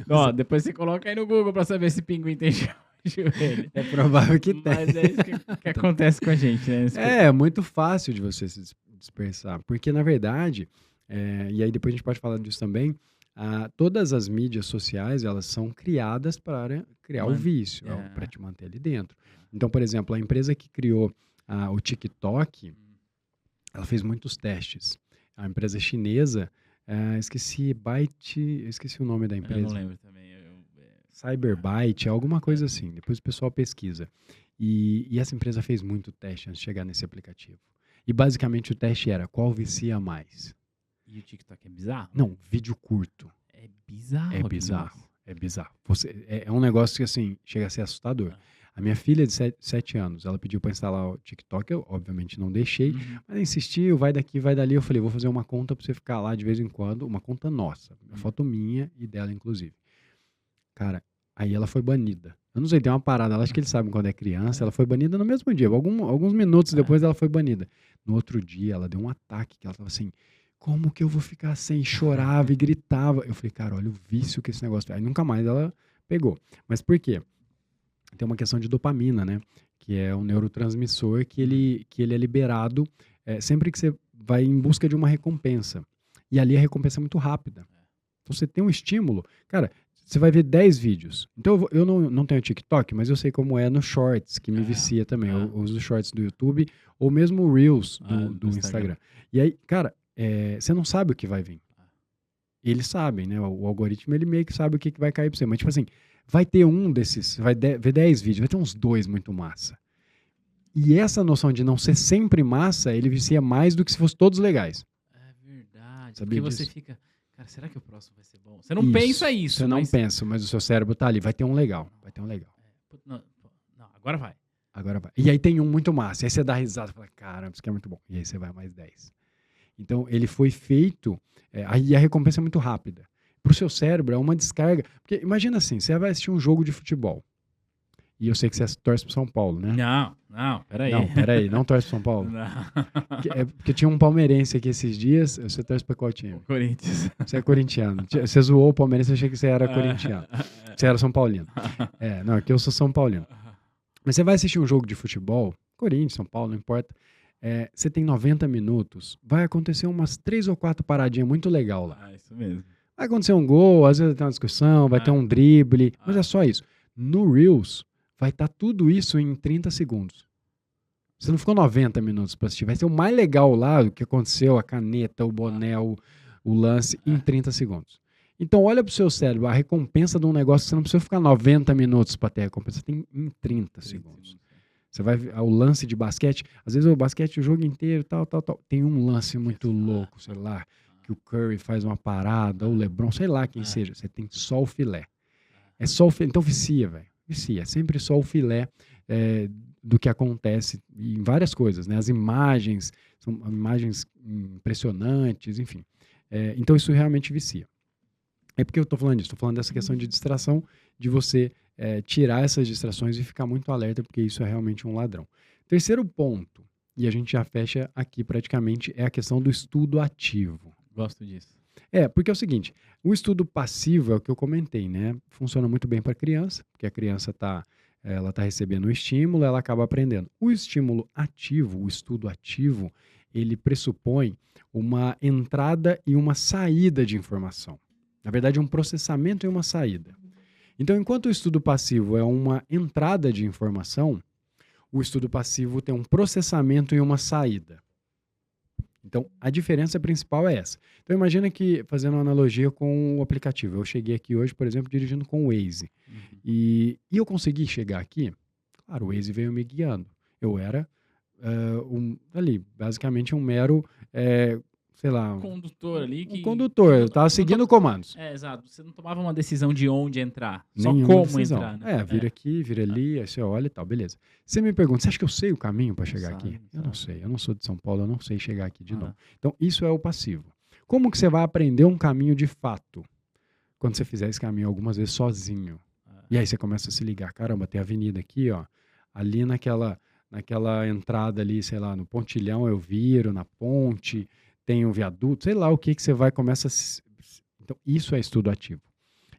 Ó, depois você coloca aí no Google pra saber se pinguim tem joelho. É provável que tenha. Mas é isso que acontece com a gente, né? É muito fácil de você se dispersar, porque na verdade, e aí depois a gente pode falar disso também, todas as mídias sociais, elas são criadas para criar o vício, para te manter ali dentro. Então, por exemplo, a empresa que criou o TikTok, ela fez muitos testes. A empresa chinesa, esqueci o nome da Eu não empresa. lembro também. Cyberbyte, alguma coisa assim. Depois o pessoal pesquisa. E essa empresa fez muito teste antes de chegar nesse aplicativo. E basicamente o teste era qual vicia mais. E o TikTok é bizarro? Não, vídeo curto. É bizarro. É bizarro. É bizarro. É um negócio que assim chega a ser assustador. A minha filha de 7 anos, ela pediu para instalar o TikTok, eu obviamente não deixei, mas insistiu, vai daqui, vai dali. Eu falei, vou fazer uma conta para você ficar lá de vez em quando, uma conta nossa, uma foto minha e dela inclusive. Cara, aí ela foi banida. Eu não sei, tem uma parada, ela acho que eles sabem quando é criança, ela foi banida no mesmo dia. Alguns minutos depois ela foi banida. No outro dia ela deu um ataque, que ela tava assim, como que eu vou ficar sem? Chorava e gritava. Eu falei, cara, olha o vício que esse negócio faz. Aí nunca mais ela pegou. Mas por quê? Tem uma questão de dopamina, né? Que é um neurotransmissor que ele é liberado sempre que você vai em busca de uma recompensa. E ali a recompensa é muito rápida. Então você tem um estímulo. Cara, você vai ver 10 vídeos. Então eu não tenho TikTok, mas eu sei como é no Shorts, que me vicia também. Eu uso Shorts do YouTube ou mesmo o Reels do Instagram. E aí, cara, você não sabe o que vai vir. Eles sabem, né? O algoritmo, ele meio que sabe o que vai cair pra você. Mas, tipo assim, vai ter um desses, você vai ver 10 vídeos, vai ter uns 2 muito massa. E essa noção de não ser sempre massa, ele vicia mais do que se fossem todos legais. É verdade. Sabia porque você disso? fica, cara, será que o próximo vai ser bom? Você não pensa isso. Você não pensa, mas o seu cérebro tá ali, vai ter um legal, vai ter um legal. Não, agora vai. Agora vai. E aí tem um muito massa, aí você dá risada, fala, caramba, isso aqui é muito bom. E aí você vai mais 10. Então, ele foi feito, aí a recompensa é muito rápida. Pro seu cérebro é uma descarga. Porque imagina assim, você vai assistir um jogo de futebol. E eu sei que você torce pro São Paulo, né? Não, peraí. Não, peraí, não torce pro São Paulo? Não. Porque tinha um palmeirense aqui esses dias, você torce pra qual time? Corinthians. Você é corintiano. Você zoou o palmeirense, eu achei que você era corintiano. Você era São Paulino. Não, aqui eu sou São Paulino. Mas você vai assistir um jogo de futebol, Corinthians, São Paulo, não importa. Você tem 90 minutos, vai acontecer umas 3 ou 4 paradinhas muito legal lá. Isso mesmo. Vai acontecer um gol, às vezes vai ter uma discussão, vai ter um drible, mas é só isso. No Reels, vai estar tudo isso em 30 segundos. Você não ficou 90 minutos para assistir. Vai ser o mais legal lá, o que aconteceu, a caneta, o boné, o lance, em 30 segundos. Então, olha pro seu cérebro, a recompensa de um negócio que você não precisa ficar 90 minutos para ter a recompensa, tem em 30 segundos. Você vai ver o lance de basquete, às vezes o basquete o jogo inteiro, tal. Tem um lance muito louco, sei lá, que o Curry faz uma parada, ou o LeBron, sei lá quem seja. Você tem só o filé. É só o filé. Então vicia, velho. Vicia. É sempre só o filé do que acontece em várias coisas, né? As imagens, são imagens impressionantes, enfim. Então isso realmente vicia. É porque eu estou falando disso, estou falando dessa questão de distração, de você tirar essas distrações e ficar muito alerta, porque isso é realmente um ladrão. Terceiro ponto, e a gente já fecha aqui praticamente, é a questão do estudo ativo. Gosto disso. Porque é o seguinte, o estudo passivo é o que eu comentei, né? Funciona muito bem para criança, porque a criança está ela está recebendo um estímulo, ela acaba aprendendo. O estímulo ativo, o estudo ativo, ele pressupõe uma entrada e uma saída de informação. Na verdade, um processamento e uma saída. Então, enquanto o estudo passivo é uma entrada de informação, o estudo passivo tem um processamento e uma saída. Então, a diferença principal é essa. Então, imagina que, fazendo uma analogia com o aplicativo, eu cheguei aqui hoje, por exemplo, dirigindo com o Waze. E eu consegui chegar aqui, claro, o Waze veio me guiando. Eu era, basicamente um mero, sei lá, Condutor ali um condutor. Eu estava seguindo comandos. Exato. Você não tomava uma decisão de onde entrar, só Nenhuma como decisão. entrar, né? Vira aqui, vira ali, aí você olha e tal, beleza. Você me pergunta, você acha que eu sei o caminho para chegar aqui? Eu não sei, eu não sou de São Paulo, eu não sei chegar aqui de novo. Então, isso é o passivo. Como que você vai aprender um caminho de fato? Quando você fizer esse caminho algumas vezes sozinho. E aí você começa a se ligar, caramba, tem avenida aqui, ó, ali naquela entrada ali, sei lá, no pontilhão eu viro, na ponte, tem um viaduto, sei lá o que você vai, começa a... Então, isso é estudo ativo.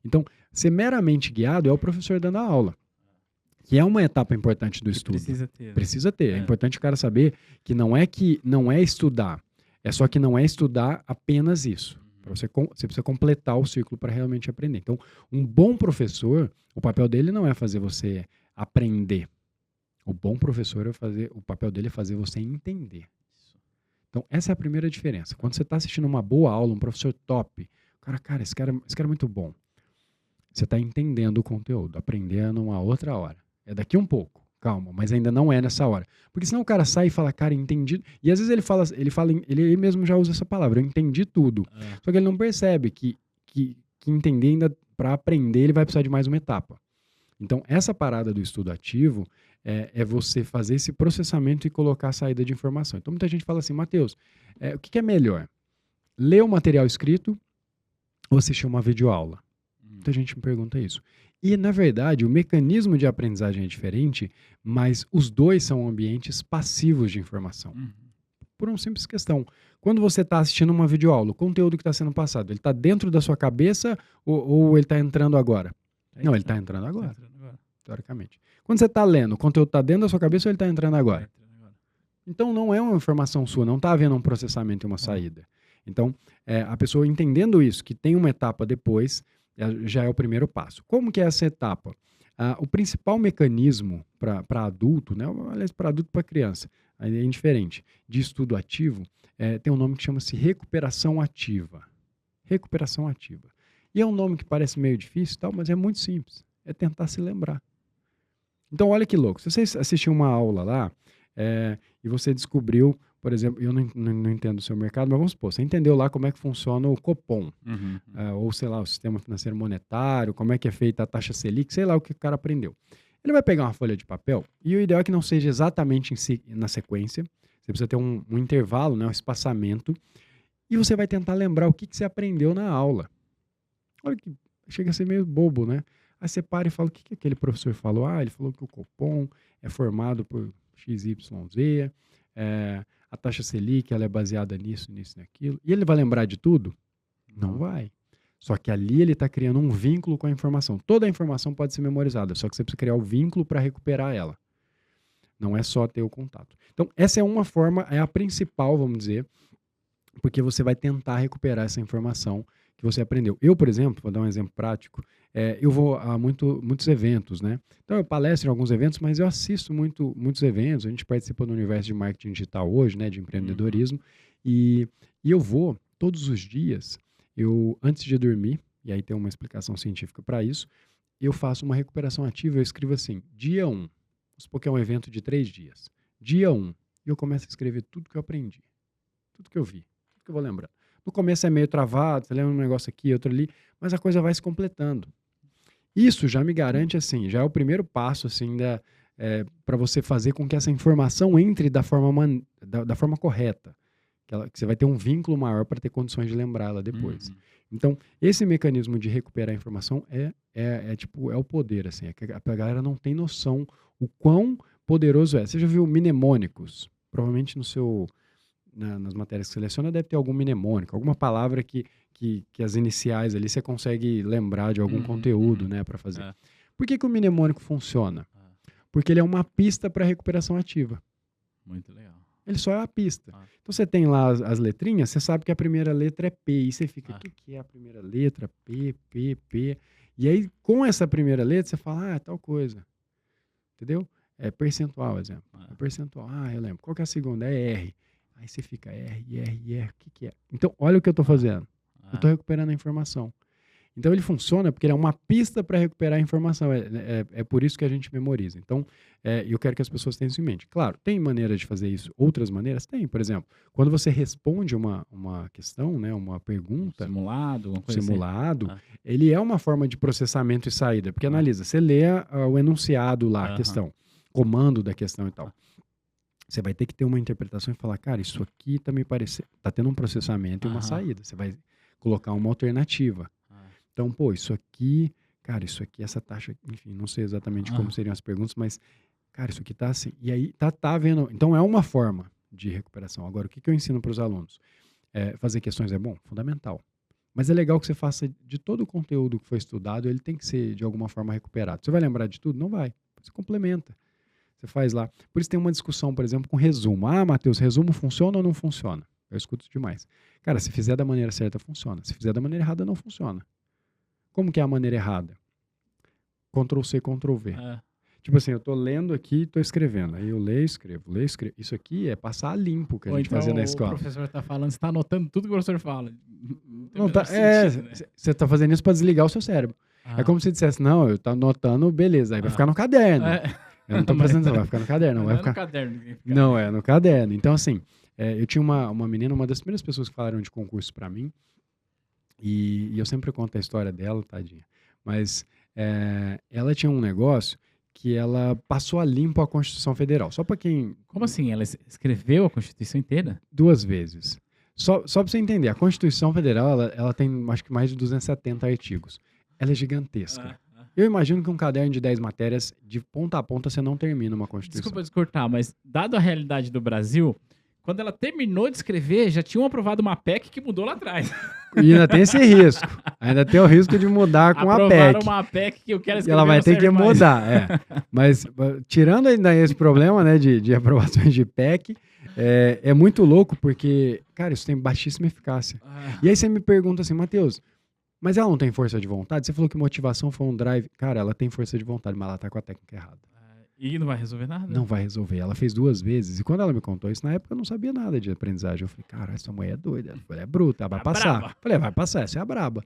Então, ser meramente guiado é o professor dando a aula, que é uma etapa importante do estudo. Precisa ter. Precisa ter. É importante o cara saber que não é estudar, é só que não é estudar apenas isso. Você precisa completar o ciclo para realmente aprender. Então, um bom professor, o papel dele não é fazer você aprender. O bom professor, o papel dele é fazer você entender. Então, essa é a primeira diferença. Quando você está assistindo uma boa aula, um professor top, cara, esse cara é muito bom. Você está entendendo o conteúdo, aprendendo uma outra hora. É daqui um pouco, calma, mas ainda não é nessa hora. Porque senão o cara sai e fala, cara, entendi. E às vezes ele mesmo já usa essa palavra, eu entendi tudo. Só que ele não percebe que entender ainda, para aprender, ele vai precisar de mais uma etapa. Então, essa parada do estudo ativo é você fazer esse processamento e colocar a saída de informação. Então, muita gente fala assim, Matheus, o que é melhor? Ler o material escrito ou assistir uma videoaula? Muita gente me pergunta isso. E, na verdade, o mecanismo de aprendizagem é diferente, mas os dois são ambientes passivos de informação. Por uma simples questão. Quando você está assistindo uma videoaula, o conteúdo que está sendo passado, ele está dentro da sua cabeça ou ele está entrando agora? Não, ele está entrando agora, teoricamente. Quando você está lendo, o conteúdo está dentro da sua cabeça ou ele está entrando agora? Então, não é uma informação sua, não está havendo um processamento e uma saída. Então, a pessoa entendendo isso, que tem uma etapa depois, já é o primeiro passo. Como que é essa etapa? O principal mecanismo para adulto, né, aliás, para adulto e para criança, é indiferente, de estudo ativo, tem um nome que chama-se recuperação ativa. Recuperação ativa. E é um nome que parece meio difícil, tal, mas é muito simples. É tentar se lembrar. Então, olha que louco. Se você assistiu uma aula lá e você descobriu, por exemplo, eu não entendo o seu mercado, mas vamos supor, você entendeu lá como é que funciona o Copom, ou sei lá, o Sistema Financeiro Monetário, como é que é feita a taxa Selic, sei lá o que o cara aprendeu. Ele vai pegar uma folha de papel, e o ideal é que não seja exatamente na sequência, você precisa ter um intervalo, né, um espaçamento, e você vai tentar lembrar o que você aprendeu na aula. Olha que chega a ser meio bobo, né? Aí você para e fala, o que aquele professor falou? Ele falou que o Copom é formado por XYZ, a taxa Selic ela é baseada nisso, nisso e naquilo. E ele vai lembrar de tudo? Não vai. Só que ali ele está criando um vínculo com a informação. Toda a informação pode ser memorizada, só que você precisa criar o vínculo para recuperar ela. Não é só ter o contato. Então, essa é uma forma, é a principal, vamos dizer, porque você vai tentar recuperar essa informação que você aprendeu. Eu, por exemplo, vou dar um exemplo prático, eu vou a muitos eventos, né? Então, eu palestro em alguns eventos, mas eu assisto muitos eventos, a gente participa do universo de marketing digital hoje, né, de empreendedorismo, e eu vou, todos os dias, antes de dormir, e aí tem uma explicação científica para isso, eu faço uma recuperação ativa, eu escrevo assim, dia 1, vamos supor que é um evento de 3 dias, dia 1, e eu começo a escrever tudo que eu aprendi, tudo que eu vi, tudo que eu vou lembrar. No começo é meio travado, você lembra um negócio aqui, outro ali, mas a coisa vai se completando. Isso já me garante, assim, já é o primeiro passo, assim, para você fazer com que essa informação entre da forma correta, que você vai ter um vínculo maior para ter condições de lembrá-la depois. Então, esse mecanismo de recuperar a informação é o poder, assim, a galera não tem noção o quão poderoso é. Você já viu mnemônicos? Provavelmente nas matérias que você seleciona deve ter algum mnemônico, alguma palavra que as iniciais ali você consegue lembrar de algum conteúdo, né, para fazer. Por que o mnemônico funciona? Porque ele é uma pista para recuperação ativa. Muito legal. Ele só é a pista. Ah. Então você tem lá as letrinhas, você sabe que a primeira letra é P. E você fica, o que é a primeira letra? P, P, P. E aí, com essa primeira letra, você fala, é tal coisa. Entendeu? É percentual, exemplo. É percentual. Eu lembro. Qual que é a segunda? É R. Aí você fica R, R, R. O que é? Então, olha o que eu estou fazendo. Eu estou recuperando a informação. Então, ele funciona porque ele é uma pista para recuperar a informação. É por isso que a gente memoriza. Então, eu quero que as pessoas tenham isso em mente. Claro, tem maneiras de fazer isso. Outras maneiras? Tem. Por exemplo, quando você responde uma questão, né, uma pergunta... Simulado, uma coisa simulado, assim. ele é uma forma de processamento e saída. Porque analisa, você lê o enunciado lá, a questão, comando da questão e tal. Você vai ter que ter uma interpretação e falar, cara, isso aqui tá me parecendo... Tá tendo um processamento e uma saída. Você vai colocar uma alternativa. Então, pô, isso aqui, cara, isso aqui, essa taxa, enfim, não sei exatamente como seriam as perguntas, mas, cara, isso aqui tá assim. E aí, tá vendo. Então, é uma forma de recuperação. Agora, o que eu ensino para os alunos? Fazer questões é bom? Fundamental. Mas é legal que você faça de todo o conteúdo que foi estudado, ele tem que ser, de alguma forma, recuperado. Você vai lembrar de tudo? Não vai. Você complementa. Você faz lá. Por isso tem uma discussão, por exemplo, com resumo. Matheus, resumo funciona ou não funciona? Eu escuto demais. Cara, se fizer da maneira certa, funciona. Se fizer da maneira errada, não funciona. Como que é a maneira errada? Ctrl+C, Ctrl+V. Tipo assim, eu tô lendo aqui e tô escrevendo. Aí eu leio, escrevo. Isso aqui é passar limpo que a gente fazia na escola. O professor tá falando, você tá anotando tudo que o professor fala. Não tá, você tá fazendo isso para desligar o seu cérebro. É como se dissesse, não, eu tô anotando, beleza, aí vai ficar no caderno. Eu não tô prestando atenção, vai ficar no caderno. Não vai ficar... no caderno. Não, é no caderno. Então, assim, eu tinha uma menina, uma das primeiras pessoas que falaram de concurso para mim, e eu sempre conto a história dela, tadinha. Mas ela tinha um negócio que ela passou a limpo a Constituição Federal. Só para quem... Como assim? Ela escreveu a Constituição inteira? 2 vezes. Só para você entender, a Constituição Federal, ela tem, acho que mais de 270 artigos. Ela é gigantesca. Eu imagino que um caderno de 10 matérias, de ponta a ponta, você não termina uma Constituição. Desculpa descortar, mas dado a realidade do Brasil... Quando ela terminou de escrever, já tinham aprovado uma PEC que mudou lá atrás. E ainda tem esse risco. Ainda tem o risco de mudar com a PEC. Aprovaram uma PEC que eu quero escrever. E ela vai ter que mudar, Mas, tirando ainda esse problema, né, de aprovações de PEC, é muito louco porque, cara, isso tem baixíssima eficácia. E aí você me pergunta assim, Matheus, mas ela não tem força de vontade? Você falou que motivação foi um drive. Cara, ela tem força de vontade, mas ela tá com a técnica errada. E não vai resolver nada? Não vai resolver. Ela fez 2 vezes. E quando ela me contou isso, na época eu não sabia nada de aprendizagem. Eu falei, cara, essa mulher é doida. Ela é bruta, ela vai passar. Braba. Falei, vai passar, essa é a braba.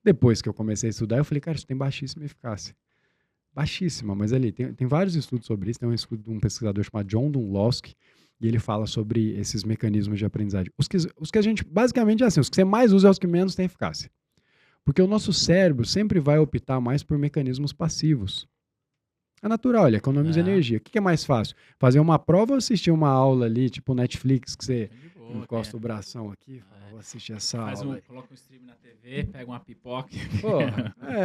Depois que eu comecei a estudar, eu falei, cara, isso tem baixíssima eficácia. Baixíssima, mas ali tem vários estudos sobre isso. Tem um estudo de um pesquisador chamado John Dunlosky, e ele fala sobre esses mecanismos de aprendizagem. Os que a gente, basicamente, é assim, os que você mais usa é os que menos têm eficácia. Porque o nosso cérebro sempre vai optar mais por mecanismos passivos. É natural, ele economiza energia. O que é mais fácil? Fazer uma prova ou assistir uma aula ali, tipo Netflix, que você encosta o bração aqui e fala, vou assistir essa aula. Coloca um stream na TV, pega uma pipoca. Pô,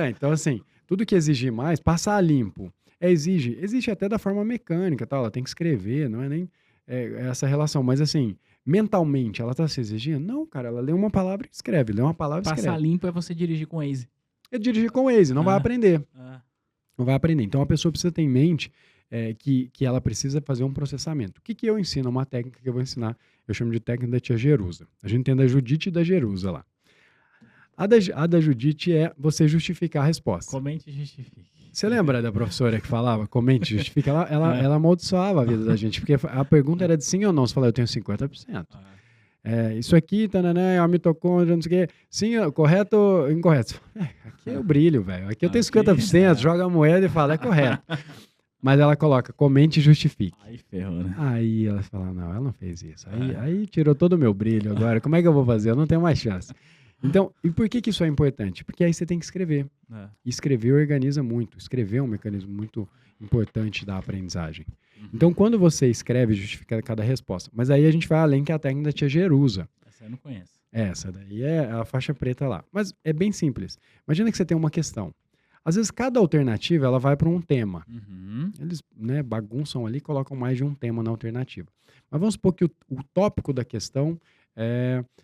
então assim, tudo que exigir mais, passar a limpo. Exige até da forma mecânica, tá? Ela tem que escrever, não é nem essa relação. Mas assim, mentalmente, ela tá se exigindo? Não, cara, ela lê uma palavra e escreve. Lê uma palavra e escreve. Passar limpo é você dirigir com o Waze. É dirigir com o Waze, não vai aprender. Não vai aprender. Então, a pessoa precisa ter em mente que ela precisa fazer um processamento. O que eu ensino? Uma técnica que eu vou ensinar, eu chamo de técnica da tia Jerusa. A gente tem da Judite e da Jerusa lá. A da Judite é você justificar a resposta. Comente e justifique. Você lembra da professora que falava, comente e justifique? Ela amaldiçoava a vida da gente, porque a pergunta era de sim ou não. Você fala, eu tenho 50%. Isso aqui, tananã, é a mitocôndria, não sei o quê. Sim, correto ou incorreto? Aqui é o brilho, velho. Aqui eu tenho 50%, joga a moeda e fala, é correto. Mas ela coloca, comente e justifique. Aí ferrou, né? Aí ela fala, não, ela não fez isso. Aí tirou todo o meu brilho agora. Como é que eu vou fazer? Eu não tenho mais chance. Então, e por que isso é importante? Porque aí você tem que escrever. E escrever organiza muito. Escrever é um mecanismo muito importante da aprendizagem. Então, quando você escreve, justifica cada resposta. Mas aí a gente vai além, que é a técnica da tia Jerusa. Essa eu não conheço. Essa daí é a faixa preta lá. Mas é bem simples. Imagina que você tem uma questão. Às vezes, cada alternativa ela vai para um tema. Eles bagunçam ali e colocam mais de um tema na alternativa. Mas vamos supor que o tópico da questão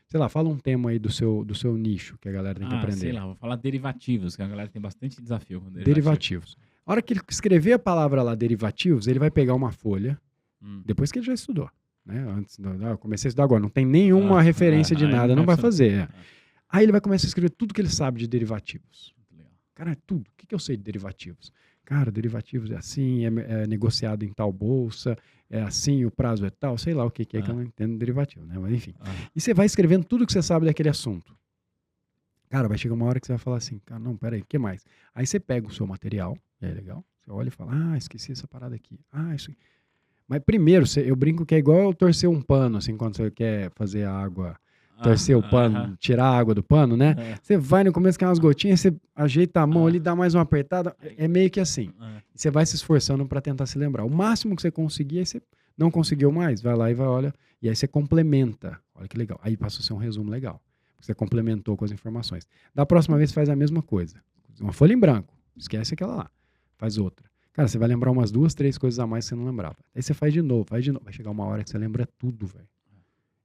sei lá, fala um tema aí do seu nicho que a galera tem que aprender. Sei lá, vou falar derivativos, que a galera tem bastante desafio com derivativos. A hora que ele escrever a palavra lá, derivativos, ele vai pegar uma folha, depois que ele já estudou, né? Antes, eu comecei a estudar agora, não tem nenhuma referência de nada, não vai fazer. Aí ele vai começar a escrever tudo que ele sabe de derivativos. Cara, tudo. O que eu sei de derivativos? Cara, derivativos é assim, é negociado em tal bolsa, é assim, o prazo é tal, sei lá o que é que eu não entendo de derivativo, né? Mas enfim. E você vai escrevendo tudo que você sabe daquele assunto. Cara, vai chegar uma hora que você vai falar assim, cara, não, peraí, o que mais? Aí você pega o seu material, é legal, você olha e fala, esqueci essa parada aqui. Isso aqui. Mas primeiro, eu brinco que é igual eu torcer um pano, assim, quando você quer fazer a água, torcer o pano, tirar a água do pano, né? Você vai no começo, que é umas gotinhas, você ajeita a mão ali, dá mais uma apertada, é meio que assim. Você vai se esforçando para tentar se lembrar. O máximo que você conseguir, aí você não conseguiu mais, vai lá e vai, olha, e aí você complementa. Olha que legal. Aí passa a ser um resumo legal. Você complementou com as informações. Da próxima vez, faz a mesma coisa. Uma folha em branco, esquece aquela lá, faz outra. Cara, você vai lembrar umas 2, 3 coisas a mais que você não lembrava. Aí você faz de novo. Vai chegar uma hora que você lembra tudo, velho.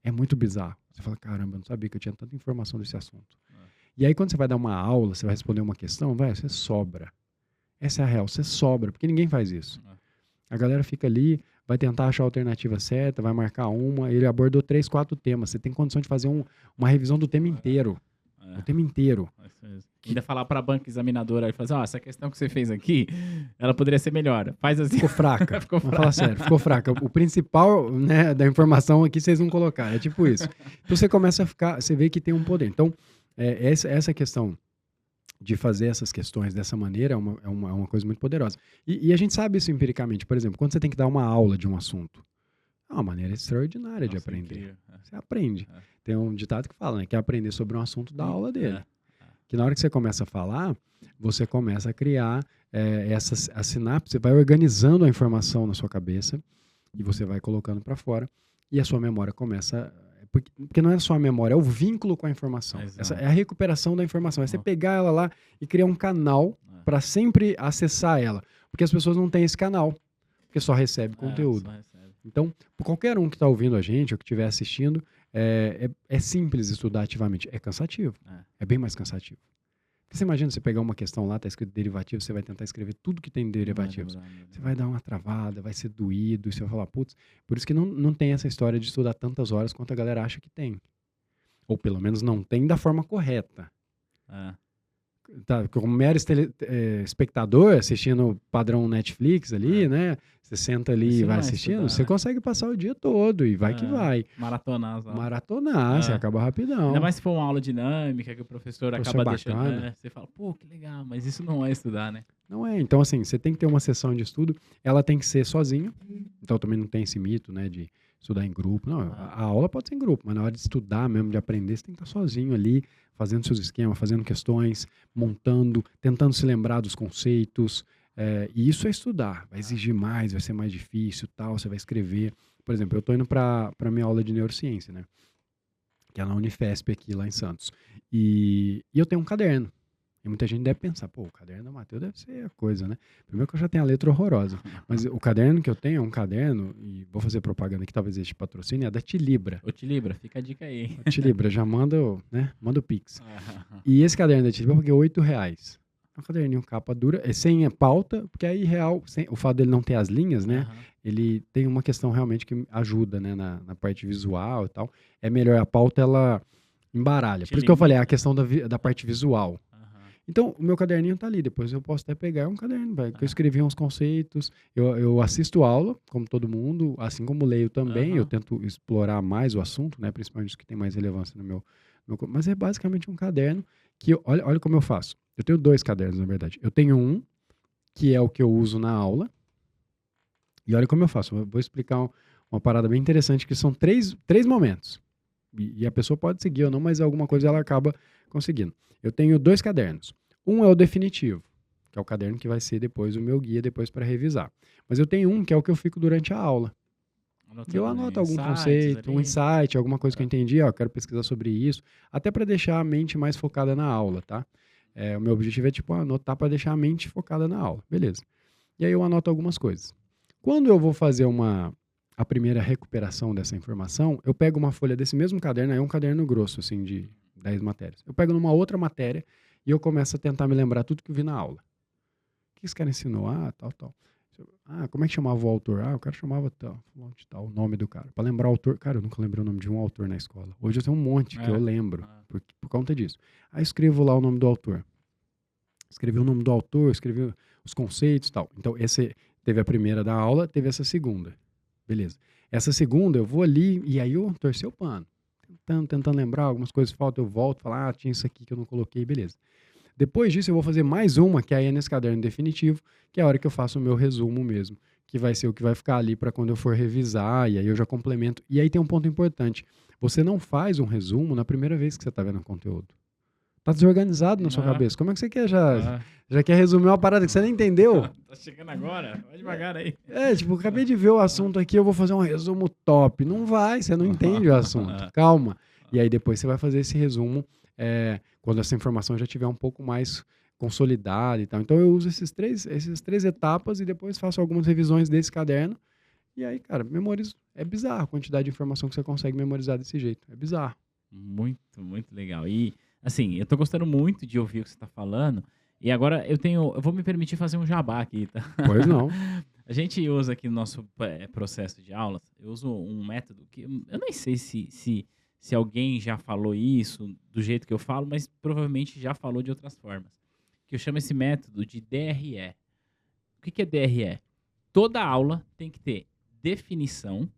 É muito bizarro. Você fala, caramba, eu não sabia que eu tinha tanta informação desse assunto. E aí, quando você vai dar uma aula, você vai responder uma questão, você sobra. Essa é a real, você sobra, porque ninguém faz isso. A galera fica ali, vai tentar achar a alternativa certa, vai marcar uma, ele abordou 3, 4 temas. Você tem condição de fazer uma revisão do tema inteiro. O tema inteiro. Ainda falar para a banca examinadora e fazer, essa questão que você fez aqui, ela poderia ser melhor. Faz assim. Ficou fraca. Vamos falar sério, ficou fraca. O principal, né, da informação aqui vocês não colocaram. É tipo isso. Então você começa a ficar, você vê que tem um poder. Então, essa questão de fazer essas questões dessa maneira é uma coisa muito poderosa. E a gente sabe isso empiricamente. Por exemplo, quando você tem que dar uma aula de um assunto, é uma maneira extraordinária de aprender. Você aprende. Tem um ditado que fala, né, que é aprender sobre um assunto da aula dele. Que na hora que você começa a falar, você começa a criar a sinapse, você vai organizando a informação na sua cabeça e você vai colocando para fora e a sua memória começa... Porque não é só a memória, é o vínculo com a informação. Essa é a recuperação da informação. É você pegar ela lá e criar um canal para sempre acessar ela. Porque as pessoas não têm esse canal, porque só recebe conteúdo. Então, por qualquer um que está ouvindo a gente ou que estiver assistindo, é simples estudar ativamente. É cansativo. É bem mais cansativo. Porque você imagina você pegar uma questão lá, está escrito derivativo, você vai tentar escrever tudo que tem de derivativos. Você vai dar uma travada, vai ser doído, e você vai falar, putz, por isso que não tem essa história de estudar tantas horas quanto a galera acha que tem. Ou pelo menos não tem da forma correta. Tá, como mero espectador, assistindo padrão Netflix ali, né? Você senta ali e vai assistindo, você consegue passar o dia todo e vai que vai. Maratonar, você acaba rapidão. Ainda mais se for uma aula dinâmica que o professor acaba deixando. Você fala, pô, que legal, mas isso não é estudar, né? Não é. Então, assim, você tem que ter uma sessão de estudo, ela tem que ser sozinha. Então, também não tem esse mito, né, de estudar em grupo. Não, a aula pode ser em grupo, mas na hora de estudar mesmo, de aprender, você tem que estar sozinho ali, fazendo seus esquemas, fazendo questões, montando, tentando se lembrar dos conceitos. E isso é estudar. Vai exigir mais, vai ser mais difícil, tal, você vai escrever. Por exemplo, eu estou indo para a minha aula de neurociência, né? Que é na Unifesp aqui, lá em Santos. E eu tenho um caderno. E muita gente deve pensar, pô, o caderno da Matheus deve ser a coisa, né? Primeiro que eu já tenho a letra horrorosa. Mas o caderno que eu tenho é um caderno, e vou fazer propaganda que talvez este patrocínio, é da Tilibra. Ô, Tilibra, fica a dica aí. Tilibra, já manda o Pix. E esse caderno da Tilibra eu paguei R$8. É um caderninho capa dura, sem pauta, porque aí real, o fato dele não ter as linhas, né? Ele tem uma questão realmente que ajuda, né? Na parte visual e tal. É melhor a pauta, ela embaralha. Por isso que eu falei, a questão da parte visual. Então, o meu caderninho tá ali, depois eu posso até pegar um caderno, que eu escrevi uns conceitos, eu assisto aula, como todo mundo, assim como leio também, eu tento explorar mais o assunto, né, principalmente os que tem mais relevância no meu mas é basicamente um caderno que, olha como eu faço, eu tenho 2 cadernos, na verdade, eu tenho um, que é o que eu uso na aula, e olha como eu faço, eu vou explicar uma parada bem interessante, que são três momentos, e a pessoa pode seguir ou não, mas alguma coisa ela acaba conseguindo. Eu tenho 2 cadernos. Um é o definitivo, que é o caderno que vai ser depois o meu guia, depois para revisar. Mas eu tenho um que é o que eu fico durante a aula. Eu anoto algum conceito, um insight, alguma coisa que eu entendi, eu quero pesquisar sobre isso, até para deixar a mente mais focada na aula, tá? O meu objetivo é anotar para deixar a mente focada na aula, beleza. E aí eu anoto algumas coisas. Quando eu vou fazer a primeira recuperação dessa informação, eu pego uma folha desse mesmo caderno, aí é um caderno grosso, assim, de 10 matérias. Eu pego numa outra matéria e eu começo a tentar me lembrar tudo que eu vi na aula. que esse cara ensinou? Ah, tal. Ah, como é que chamava o autor? Ah, o cara chamava tal, o nome do cara. Pra lembrar o autor, cara, eu nunca lembrei o nome de um autor na escola. Hoje eu tenho um monte que eu lembro, por conta disso. Aí eu escrevo lá o nome do autor. Escrevi o nome do autor, escrevi os conceitos e tal. Então, esse teve a primeira da aula, teve essa segunda. Beleza. Essa segunda, eu vou ali, e aí eu torci o pano. Tentando lembrar, algumas coisas faltam, eu volto, falo, ah, tinha isso aqui que eu não coloquei, beleza. Depois disso, eu vou fazer mais uma, que aí é nesse caderno definitivo, que é a hora que eu faço o meu resumo mesmo, que vai ser o que vai ficar ali para quando eu for revisar, e aí eu já complemento. E aí tem um ponto importante. Você não faz um resumo na primeira vez que você está vendo o conteúdo. Tá desorganizado na sua cabeça. Como é que você quer já quer resumir uma parada que você nem entendeu? Tá chegando agora? Vai devagar aí. Tipo, acabei de ver o assunto aqui, eu vou fazer um resumo top. Não vai, você não entende o assunto. Calma. E aí depois você vai fazer esse resumo quando essa informação já estiver um pouco mais consolidada e tal. Então eu uso essas três etapas e depois faço algumas revisões desse caderno. E aí, cara, memorizo. É bizarro a quantidade de informação que você consegue memorizar desse jeito. É bizarro. Muito, muito legal. E, assim, eu tô gostando muito de ouvir o que você tá falando. E agora eu vou me permitir fazer um jabá aqui, tá? Pois não. A gente usa aqui no nosso processo de aulas, eu uso um método que eu nem sei se alguém já falou isso do jeito que eu falo, mas provavelmente já falou de outras formas. Que eu chamo esse método de DRE. O que é DRE? Toda aula tem que ter definição,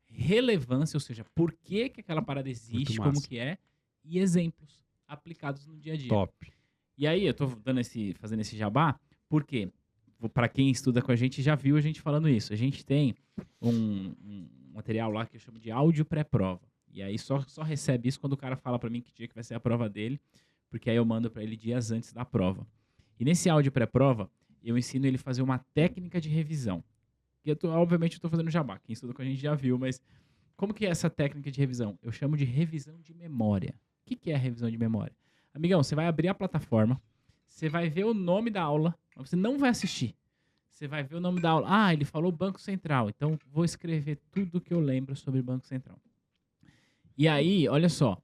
relevância, ou seja, por que aquela parada existe, como que é, e exemplos aplicados no dia a dia. Top. E aí, eu tô fazendo esse jabá, porque, para quem estuda com a gente, já viu a gente falando isso. A gente tem um material lá que eu chamo de áudio pré-prova. E aí, só recebe isso quando o cara fala para mim que dia que vai ser a prova dele, porque aí eu mando para ele dias antes da prova. E nesse áudio pré-prova, eu ensino ele a fazer uma técnica de revisão. Que obviamente eu tô fazendo jabá. Quem estuda com a gente já viu, mas como que é essa técnica de revisão? Eu chamo de revisão de memória. O que é a revisão de memória? Amigão, você vai abrir a plataforma, você vai ver o nome da aula, mas você não vai assistir. Você vai ver o nome da aula. Ah, ele falou Banco Central, então vou escrever tudo que eu lembro sobre Banco Central. E aí, olha só,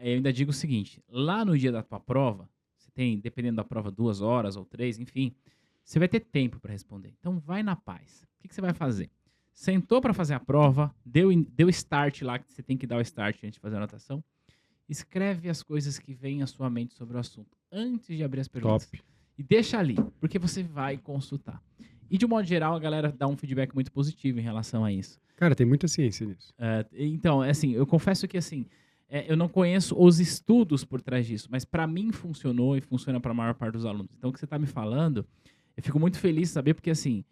eu ainda digo o seguinte, lá no dia da tua prova, você tem, dependendo da prova, 2 horas ou 3, enfim, você vai ter tempo para responder. Então, vai na paz. O que você vai fazer? Sentou para fazer a prova, deu start lá, que você tem que dar o start antes de fazer a anotação. Escreve as coisas que vêm à sua mente sobre o assunto, antes de abrir as perguntas. Top. E deixa ali, porque você vai consultar. E, de um modo geral, a galera dá um feedback muito positivo em relação a isso. Cara, tem muita ciência nisso. Então, assim, eu confesso que, assim, eu não conheço os estudos por trás disso, mas para mim funcionou e funciona para a maior parte dos alunos. Então, o que você está me falando, eu fico muito feliz de saber, porque, assim,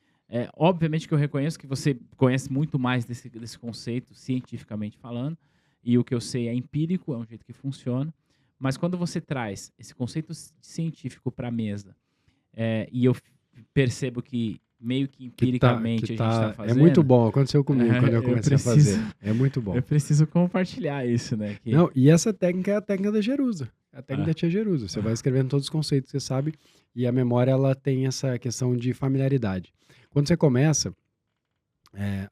obviamente que eu reconheço que você conhece muito mais desse conceito, cientificamente falando, e o que eu sei é empírico, é um jeito que funciona, mas quando você traz esse conceito científico para a mesa, e eu percebo que meio que empiricamente a gente está fazendo... É muito bom, aconteceu comigo quando eu comecei a fazer. É muito bom. Eu preciso compartilhar isso, né? Não, e essa técnica é a técnica da Jerusa. É a técnica da tia Jerusa. Você vai escrevendo todos os conceitos que você sabe, e a memória ela tem essa questão de familiaridade. Quando você começa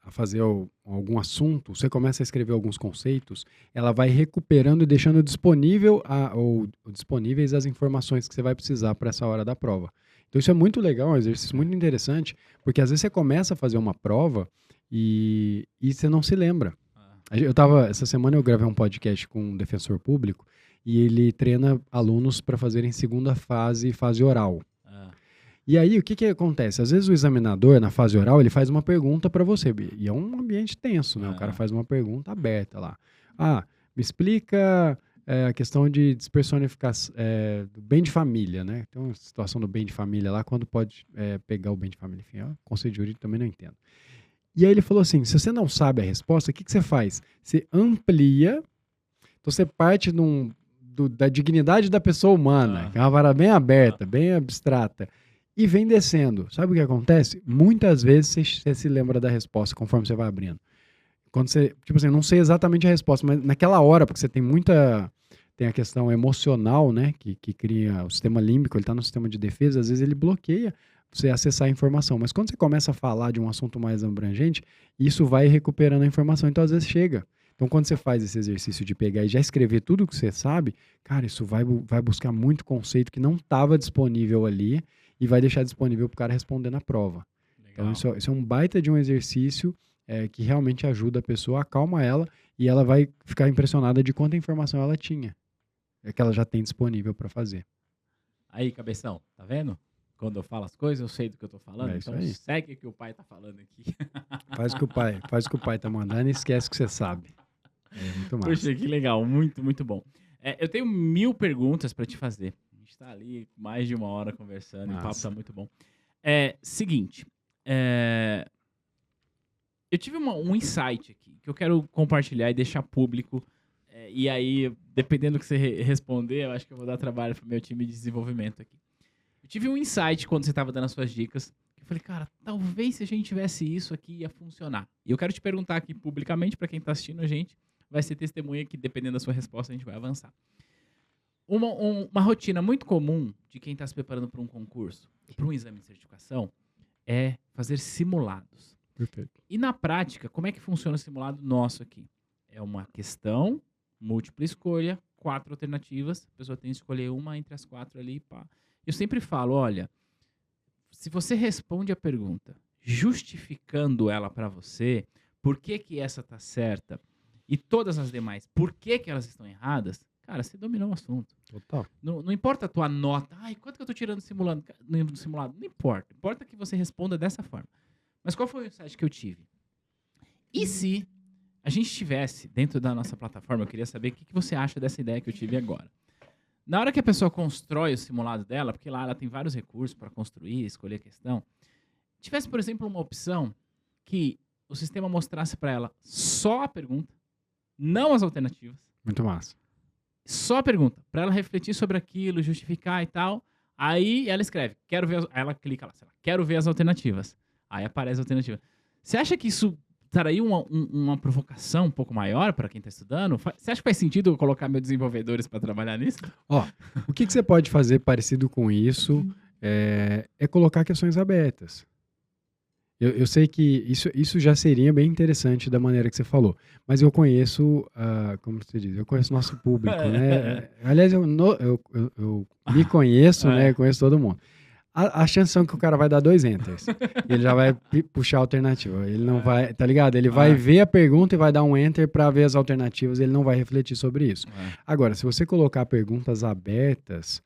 a fazer algum assunto, você começa a escrever alguns conceitos, ela vai recuperando e deixando disponíveis as informações que você vai precisar para essa hora da prova. Então isso é muito legal, é um exercício muito interessante, porque às vezes você começa a fazer uma prova e você não se lembra. Essa semana eu gravei um podcast com um defensor público e ele treina alunos para fazerem segunda fase oral. E aí, o que acontece? Às vezes o examinador, na fase oral, ele faz uma pergunta para você. E é um ambiente tenso, né? O cara faz uma pergunta aberta lá. Me explica a questão de despersonificação, do bem de família, né? Tem uma situação do bem de família lá, quando pode pegar o bem de família. Enfim, conceito jurídico também não entendo. E aí ele falou assim, se você não sabe a resposta, o que você faz? Você amplia, então você parte da dignidade da pessoa humana, que é uma parada bem aberta, bem abstrata, e vem descendo. Sabe o que acontece? Muitas vezes você se lembra da resposta conforme você vai abrindo. Quando você, tipo assim, não sei exatamente a resposta, mas naquela hora, porque você tem a questão emocional, né, que cria o sistema límbico, ele está no sistema de defesa, às vezes ele bloqueia você acessar a informação. Mas quando você começa a falar de um assunto mais abrangente, isso vai recuperando a informação, então às vezes chega. Então quando você faz esse exercício de pegar e já escrever tudo o que você sabe, cara, isso vai buscar muito conceito que não estava disponível ali, e vai deixar disponível para o cara responder na prova. Então, isso é um baita de um exercício que realmente ajuda a pessoa, acalma ela e ela vai ficar impressionada de quanta informação ela tinha, que ela já tem disponível para fazer. Aí, cabeção, tá vendo? Quando eu falo as coisas, eu sei do que eu tô falando. É isso Então, aí. segue o que o pai tá falando aqui. Faz o que o pai tá mandando e esquece o que você sabe. É muito massa. Poxa, que legal. Muito, muito bom. Eu tenho 1000 perguntas para te fazer. A gente tá ali mais de 1 hora conversando e o papo tá muito bom. Seguinte. Eu tive um insight aqui que eu quero compartilhar e deixar público. E aí, dependendo do que você responder, eu acho que eu vou dar trabalho pro meu time de desenvolvimento aqui. Eu tive um insight quando você estava dando as suas dicas. Eu falei, cara, talvez se a gente tivesse isso aqui, ia funcionar. E eu quero te perguntar aqui publicamente, para quem está assistindo a gente, vai ser testemunha que, dependendo da sua resposta, a gente vai avançar. Uma rotina muito comum de quem está se preparando para um concurso, para um exame de certificação, é fazer simulados. Perfeito. E na prática, como é que funciona o simulado nosso aqui? É uma questão, múltipla escolha, 4 alternativas, a pessoa tem que escolher uma entre as 4 ali, pá. Eu sempre falo, olha, se você responde a pergunta justificando ela para você, por que essa tá certa e todas as demais, por que elas estão erradas, cara, você dominou o assunto. Total. Não importa a tua nota, quanto que eu tô tirando no simulado? Não importa. Importa que você responda dessa forma. Mas qual foi o insight que eu tive? E se a gente tivesse dentro da nossa plataforma, eu queria saber o que você acha dessa ideia que eu tive agora. Na hora que a pessoa constrói o simulado dela, porque lá ela tem vários recursos para construir, escolher a questão, tivesse, por exemplo, uma opção que o sistema mostrasse para ela só a pergunta, não as alternativas. Muito massa. Só a pergunta, para ela refletir sobre aquilo, justificar e tal. Aí ela escreve, ela clica lá, sei lá, quero ver as alternativas. Aí aparece a alternativa. Você acha que isso traria uma provocação um pouco maior para quem está estudando? Você acha que faz sentido eu colocar meus desenvolvedores para trabalhar nisso? O que você pode fazer parecido com isso é colocar questões abertas. Eu sei que isso já seria bem interessante da maneira que você falou, mas eu conheço, como você diz, eu conheço nosso público, né? Aliás, eu me conheço, né? Eu conheço todo mundo. A chance são que o cara vai dar 2 enters. Ele já vai puxar a alternativa. Ele não vai, tá ligado? Ele vai ver a pergunta e vai dar um enter para ver as alternativas. Ele não vai refletir sobre isso. Agora, se você colocar perguntas abertas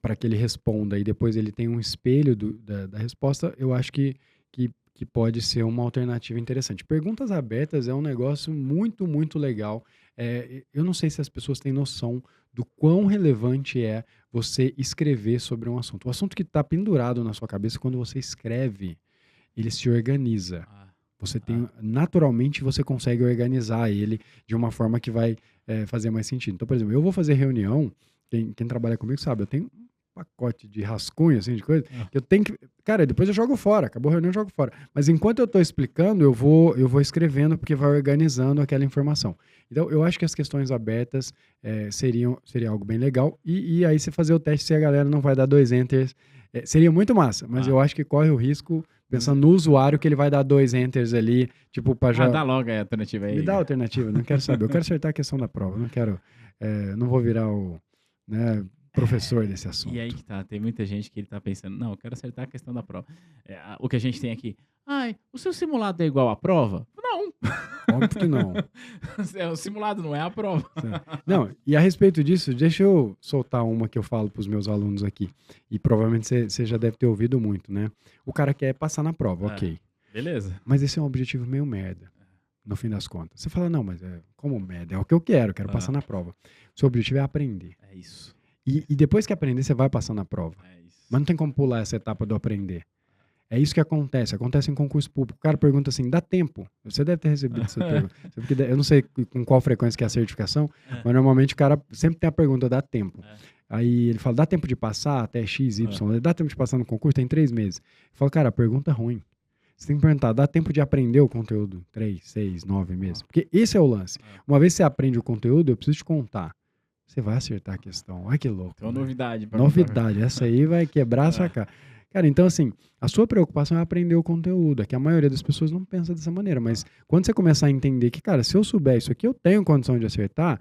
para que ele responda e depois ele tem um espelho da resposta, eu acho que pode ser uma alternativa interessante. Perguntas abertas é um negócio muito, muito legal. Eu não sei se as pessoas têm noção do quão relevante é você escrever sobre um assunto. O assunto que está pendurado na sua cabeça, quando você escreve, ele se organiza. Você tem, naturalmente, você consegue organizar ele de uma forma que vai fazer mais sentido. Então, por exemplo, eu vou fazer reunião, quem trabalha comigo sabe, eu tenho um pacote de rascunho, assim, de coisa, que eu tenho que... Cara, depois eu jogo fora, acabou a reunião, eu jogo fora. Mas enquanto eu estou explicando, eu vou escrevendo, porque vai organizando aquela informação. Então, eu acho que as questões abertas seria algo bem legal. E aí, você fazer o teste se a galera não vai dar 2 enters, seria muito massa. Mas eu acho que corre o risco, pensando no usuário, que ele vai dar 2 enters ali, tipo, para já... Dá logo a alternativa aí. Me dá a alternativa, não quero saber. Eu quero acertar a questão da prova, não quero... não vou virar o... Né, professor desse assunto. E aí que tá, tem muita gente que ele tá pensando, não, eu quero acertar a questão da prova. O que a gente tem aqui, o seu simulado é igual à prova? Não. Óbvio que não. O simulado não é a prova. Não, e a respeito disso, deixa eu soltar uma que eu falo pros meus alunos aqui, e provavelmente você já deve ter ouvido muito, né? O cara quer passar na prova, ok. Beleza. Mas esse é um objetivo meio merda, no fim das contas. Você fala, não, mas como merda? É o que eu quero passar na prova. O seu objetivo é aprender. É isso. E depois que aprender, você vai passar na prova. Mas não tem como pular essa etapa do aprender. É isso que acontece. Acontece em concurso público. O cara pergunta assim, dá tempo? Você deve ter recebido essa pergunta. Porque eu não sei com qual frequência que é a certificação, mas normalmente o cara sempre tem a pergunta, dá tempo. Aí ele fala, dá tempo de passar até X, Y? Dá tempo de passar no concurso? Tem 3 meses. Eu falo, cara, a pergunta é ruim. Você tem que perguntar, dá tempo de aprender o conteúdo? 3, 6, 9 meses? Porque esse é o lance. Uma vez que você aprende o conteúdo, eu preciso te contar. Você vai acertar a questão. Olha que louco. Então, novidade. Novidade. Essa aí vai quebrar a sua cara. Cara, então assim, a sua preocupação é aprender o conteúdo. É que a maioria das pessoas não pensa dessa maneira. Mas quando você começar a entender que, cara, se eu souber isso aqui, eu tenho condição de acertar,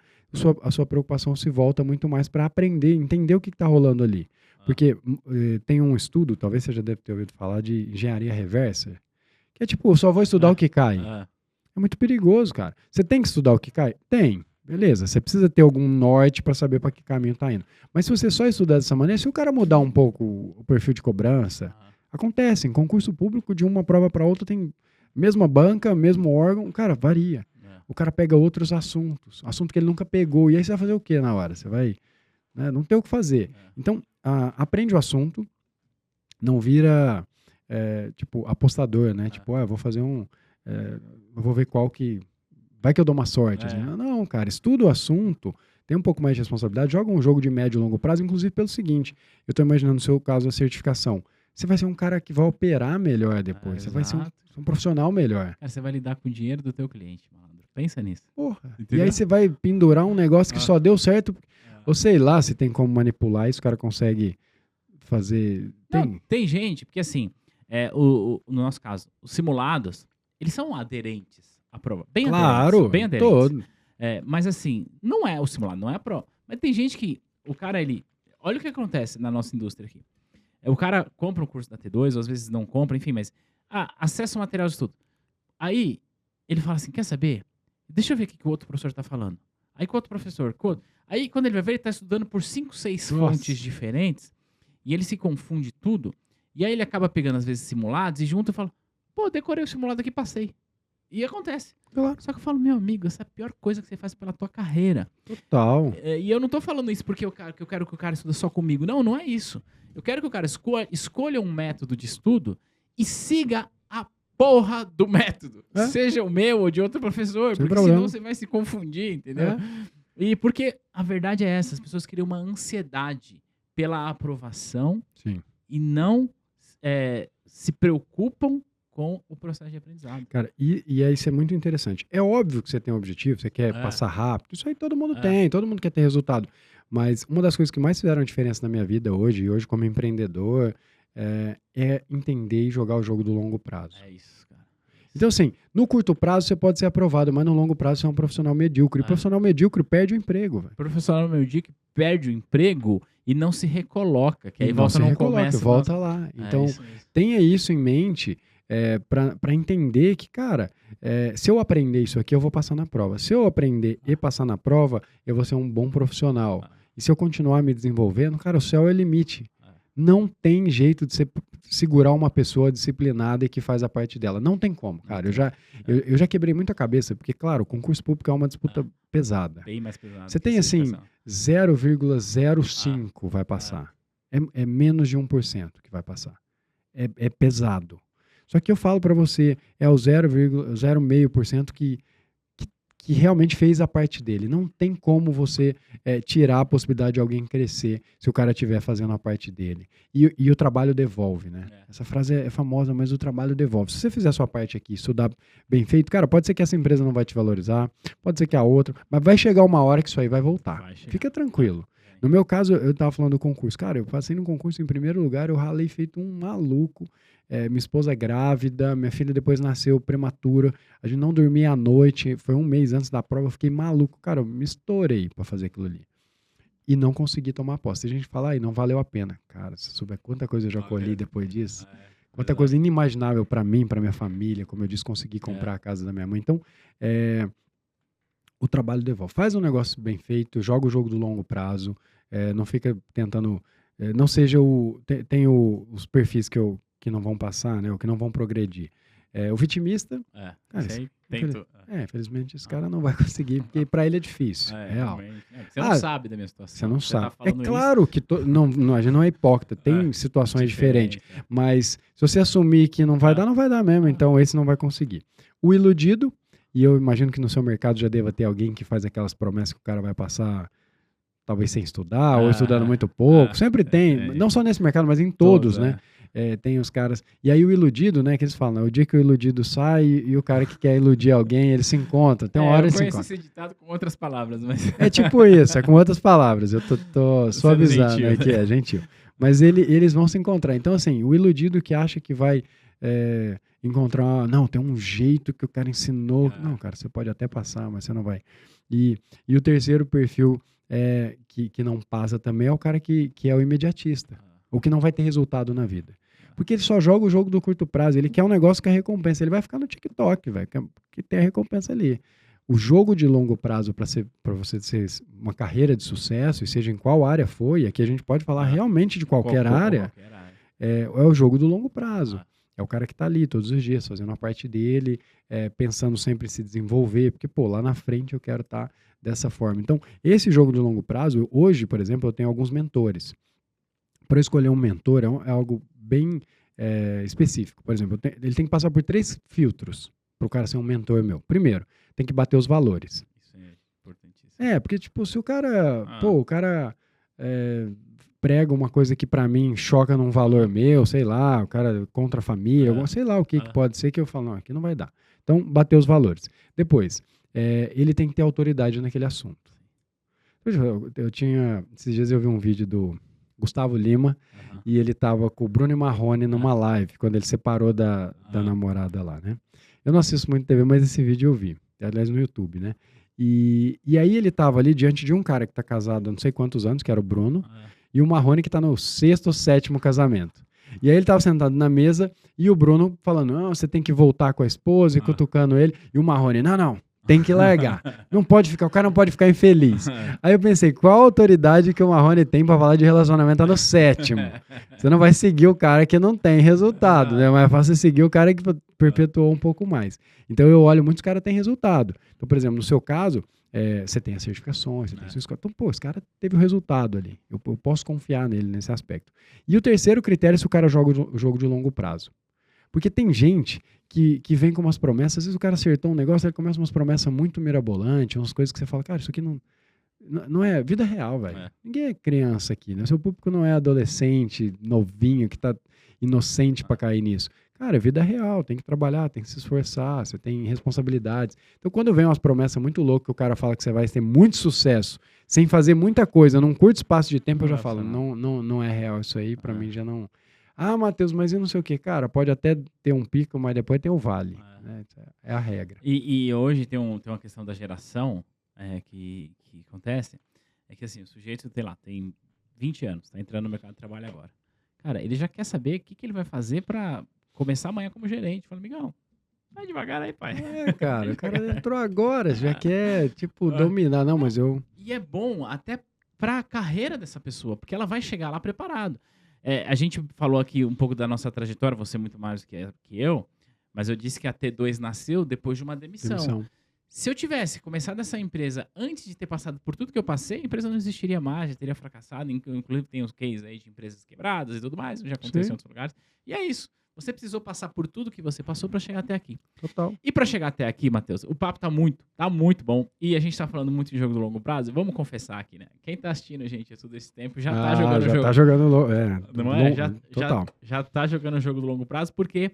a sua preocupação se volta muito mais para aprender, entender o que está rolando ali. Porque tem um estudo, talvez você já deve ter ouvido falar, de engenharia reversa, que é tipo, só vou estudar o que cai. É muito perigoso, cara. Você tem que estudar o que cai? Tem. Beleza, você precisa ter algum norte para saber para que caminho tá indo. Mas se você só estudar dessa maneira, se o cara mudar um pouco o perfil de cobrança, acontece. Em concurso público, de uma prova para outra, tem mesma banca, mesmo órgão, cara, varia. O cara pega outros assuntos, assunto que ele nunca pegou. E aí você vai fazer o quê na hora? Você vai... Né, não tem o que fazer. Então, aprende o assunto, não vira, tipo, apostador, né? Tipo, eu vou fazer eu vou ver qual que... Vai que eu dou uma sorte. Assim. Não, cara, estuda o assunto, tem um pouco mais de responsabilidade, joga um jogo de médio e longo prazo, inclusive pelo seguinte, eu estou imaginando no seu caso a certificação. Você vai ser um cara que vai operar melhor depois, você vai ser um profissional melhor. Cara, você vai lidar com o dinheiro do teu cliente, malandro. Pensa nisso. Porra. E aí você vai pendurar um negócio que só deu certo, ou sei lá se tem como manipular isso, o cara consegue fazer... Não, tem gente, porque assim, no nosso caso, os simulados, eles são aderentes à prova. Bem aderentes. Bem aderentes. Todo. Mas assim, não é o simulado, não é a prova. Mas tem gente que, o cara, olha o que acontece na nossa indústria aqui. O cara compra um curso da T2, ou às vezes não compra, enfim, mas acessa o material de estudo. Aí, ele fala assim, quer saber? Deixa eu ver o que o outro professor está falando. Aí, com o outro professor, aí quando ele vai ver, ele está estudando por 5, 6 fontes diferentes, e ele se confunde tudo, e aí ele acaba pegando, às vezes, simulados, e junta e fala, pô, decorei o simulado aqui, passei. E acontece. Claro. Só que eu falo, meu amigo, essa é a pior coisa que você faz pela tua carreira. Total. E eu não tô falando isso porque eu quero que o cara estude só comigo. Não, não é isso. Eu quero que o cara escolha um método de estudo e siga a porra do método. Seja o meu ou de outro professor. Porque senão você vai se confundir, entendeu? E porque a verdade é essa. As pessoas criam uma ansiedade pela aprovação. Sim. E não se preocupam com o processo de aprendizado. Cara, e aí isso é muito interessante. É óbvio que você tem um objetivo, você quer passar rápido, isso aí todo mundo tem, todo mundo quer ter resultado. Mas uma das coisas que mais fizeram diferença na minha vida hoje como empreendedor, é entender e jogar o jogo do longo prazo. É isso, cara. Então, assim, no curto prazo você pode ser aprovado, mas no longo prazo você é um profissional medíocre. E profissional medíocre perde o emprego, velho. Profissional medíocre perde o emprego e não se recoloca, que aí volta lá. Então, tenha isso em mente. Para entender que, cara, se eu aprender isso aqui, eu vou passar na prova. Se eu aprender e passar na prova, eu vou ser um bom profissional. E se eu continuar me desenvolvendo, cara, o céu é o limite. Não tem jeito de você segurar uma pessoa disciplinada e que faz a parte dela. Não tem como, cara. Eu já quebrei muita cabeça, porque, claro, o concurso público é uma disputa pesada. Bem mais pesada. Você tem, assim, 0,05 vai passar. É menos de 1% que vai passar. É pesado. Só que eu falo para você, é o 0,05% que realmente fez a parte dele. Não tem como você tirar a possibilidade de alguém crescer se o cara estiver fazendo a parte dele. E o trabalho devolve, né? Essa frase é famosa, mas o trabalho devolve. Se você fizer a sua parte aqui, estudar bem feito, cara, pode ser que essa empresa não vai te valorizar, pode ser que a outra, mas vai chegar uma hora que isso aí vai voltar. Fica tranquilo. No meu caso, eu estava falando do concurso. Cara, eu passei no concurso em primeiro lugar, eu ralei feito um maluco. Minha esposa é grávida, minha filha depois nasceu prematura, a gente não dormia à noite, foi um mês antes da prova, eu fiquei maluco. Cara, eu me estourei para fazer aquilo ali. E não consegui tomar posse. Tem gente que fala, não valeu a pena. Cara, se souber quanta coisa eu já colhi depois disso, quanta coisa inimaginável para mim, para minha família, como eu disse, consegui comprar a casa da minha mãe. Então, o trabalho devolve. Faz um negócio bem feito, joga o jogo do longo prazo, não fica tentando... não seja tem os perfis que não vão passar, né, ou que não vão progredir. O vitimista... Cara, infelizmente esse cara não vai conseguir, porque para ele é difícil, é real. Você não sabe da minha situação. Você não sabe. Tá claro que a gente não é hipócrita, tem situações diferentes, mas se você assumir que não vai dar, não vai dar mesmo, então esse não vai conseguir. O iludido, e eu imagino que no seu mercado já deva ter alguém que faz aquelas promessas que o cara vai passar talvez sem estudar, ou estudando muito pouco, sempre tem, não só nesse mercado, mas em todos, né? Tem os caras... E aí o iludido, né, que eles falam, o dia que o iludido sai e o cara que quer iludir alguém, ele se encontra. Tem uma hora ele se encontra. Eu conheço esse ditado com outras palavras, mas... É tipo isso, com outras palavras. Eu tô suavizando aqui, gentil. Mas eles vão se encontrar. Então, assim, o iludido que acha que vai encontrar... Não, tem um jeito que o cara ensinou. Não, cara, você pode até passar, mas você não vai. E o terceiro perfil que não passa também é o cara que é o imediatista. ou que não vai ter resultado na vida. Porque ele só joga o jogo do curto prazo, ele quer um negócio que é recompensa, ele vai ficar no TikTok, velho, que tem a recompensa ali. O jogo de longo prazo para você ter uma carreira de sucesso, e seja em qual área foi, aqui a gente pode falar realmente de qualquer área, é o jogo do longo prazo. É o cara que está ali todos os dias, fazendo a parte dele, pensando sempre em se desenvolver, porque, pô, lá na frente eu quero estar dessa forma. Então, esse jogo de longo prazo, hoje, por exemplo, eu tenho alguns mentores. Para eu escolher um mentor é algo bem específico. Por exemplo, ele tem que passar por 3 filtros para o cara ser um mentor meu. Primeiro, tem que bater os valores. Isso é importantíssimo. Porque, tipo, se o cara, o cara prega uma coisa que para mim choca num valor meu, sei lá, o cara contra a família, sei lá o que pode ser, que eu falo, não, aqui não vai dar. Então, bater os valores. Depois, ele tem que ter autoridade naquele assunto. Esses dias eu vi um vídeo do Gustavo Lima, e ele tava com o Bruno Marrone numa live, quando ele separou da namorada lá, né? Eu não assisto muito TV, mas esse vídeo eu vi. Aliás, no YouTube, né? E aí ele tava ali diante de um cara que tá casado há não sei quantos anos, que era o Bruno, e o Marrone que tá no 6º ou 7º casamento. E aí ele tava sentado na mesa, e o Bruno falando, não, você tem que voltar com a esposa, e cutucando ele, e o Marrone, não, tem que largar. Não pode ficar, o cara não pode ficar infeliz. Aí eu pensei, qual a autoridade que o Marrone tem pra falar de relacionamento tá no 7º? Você não vai seguir o cara que não tem resultado, né? Mas é fácil seguir o cara que perpetuou um pouco mais. Então eu olho, muitos caras têm resultado. Então, por exemplo, no seu caso, você tem as certificações, você tem as escola. Então, pô, esse cara teve o resultado ali. Eu posso confiar nele nesse aspecto. E o terceiro critério é se o cara joga o jogo de longo prazo. Porque tem gente que vem com umas promessas, às vezes o cara acertou um negócio, ele começa umas promessas muito mirabolantes, umas coisas que você fala, cara, isso aqui não é vida real, velho. Ninguém é criança aqui, né? Seu público não é adolescente, novinho, que tá inocente pra cair nisso. Cara, é vida real, tem que trabalhar, tem que se esforçar, você tem responsabilidades. Então, quando vem umas promessas muito loucas que o cara fala que você vai ter muito sucesso, sem fazer muita coisa, num curto espaço de tempo, eu já falo, não é real isso aí, pra mim já não... Ah, Matheus, mas eu não sei o que. Cara, pode até ter um pico, mas depois tem o vale. Né? É a regra. E hoje tem uma questão da geração que acontece. É que assim, o sujeito, tem 20 anos, tá entrando no mercado de trabalho agora. Cara, ele já quer saber o que ele vai fazer para começar amanhã como gerente. Fala, amigão, vai devagar aí, pai. Cara, o cara entrou agora, já quer, dominar. Não, mas eu... E é bom até para a carreira dessa pessoa, porque ela vai chegar lá preparado. A gente falou aqui um pouco da nossa trajetória, você muito mais do que eu, mas eu disse que a T2 nasceu depois de uma demissão. Se eu tivesse começado essa empresa antes de ter passado por tudo que eu passei, a empresa não existiria mais, já teria fracassado. Inclusive tem os cases aí de empresas quebradas e tudo mais, já aconteceu em outros lugares. E é isso. Você precisou passar por tudo que você passou para chegar até aqui. Total. E para chegar até aqui, Matheus, o papo tá muito bom. E a gente tá falando muito de jogo do longo prazo. Vamos confessar aqui, né? Quem tá assistindo, gente, todo esse tempo já tá jogando o jogo. Já tá jogando não é? Já tá jogando o jogo do longo prazo, porque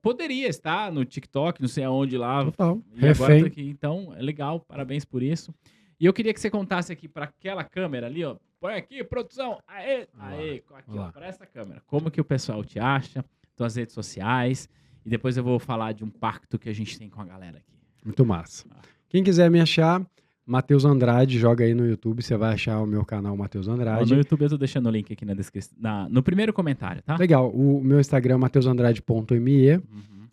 poderia estar no TikTok, não sei aonde lá. Total. E agora tá aqui. Então, é legal. Parabéns por isso. E eu queria que você contasse aqui para aquela câmera ali, ó. Põe aqui, produção. Aê, aqui, ó, para essa câmera. Como que o pessoal te acha? As redes sociais, e depois eu vou falar de um pacto que a gente tem com a galera aqui. Muito massa. Quem quiser me achar, Matheus Andrade, joga aí no YouTube, você vai achar o meu canal Matheus Andrade. No YouTube eu tô deixando o link aqui na descrição, no primeiro comentário, tá? Legal, o meu Instagram é mateusandrade.me,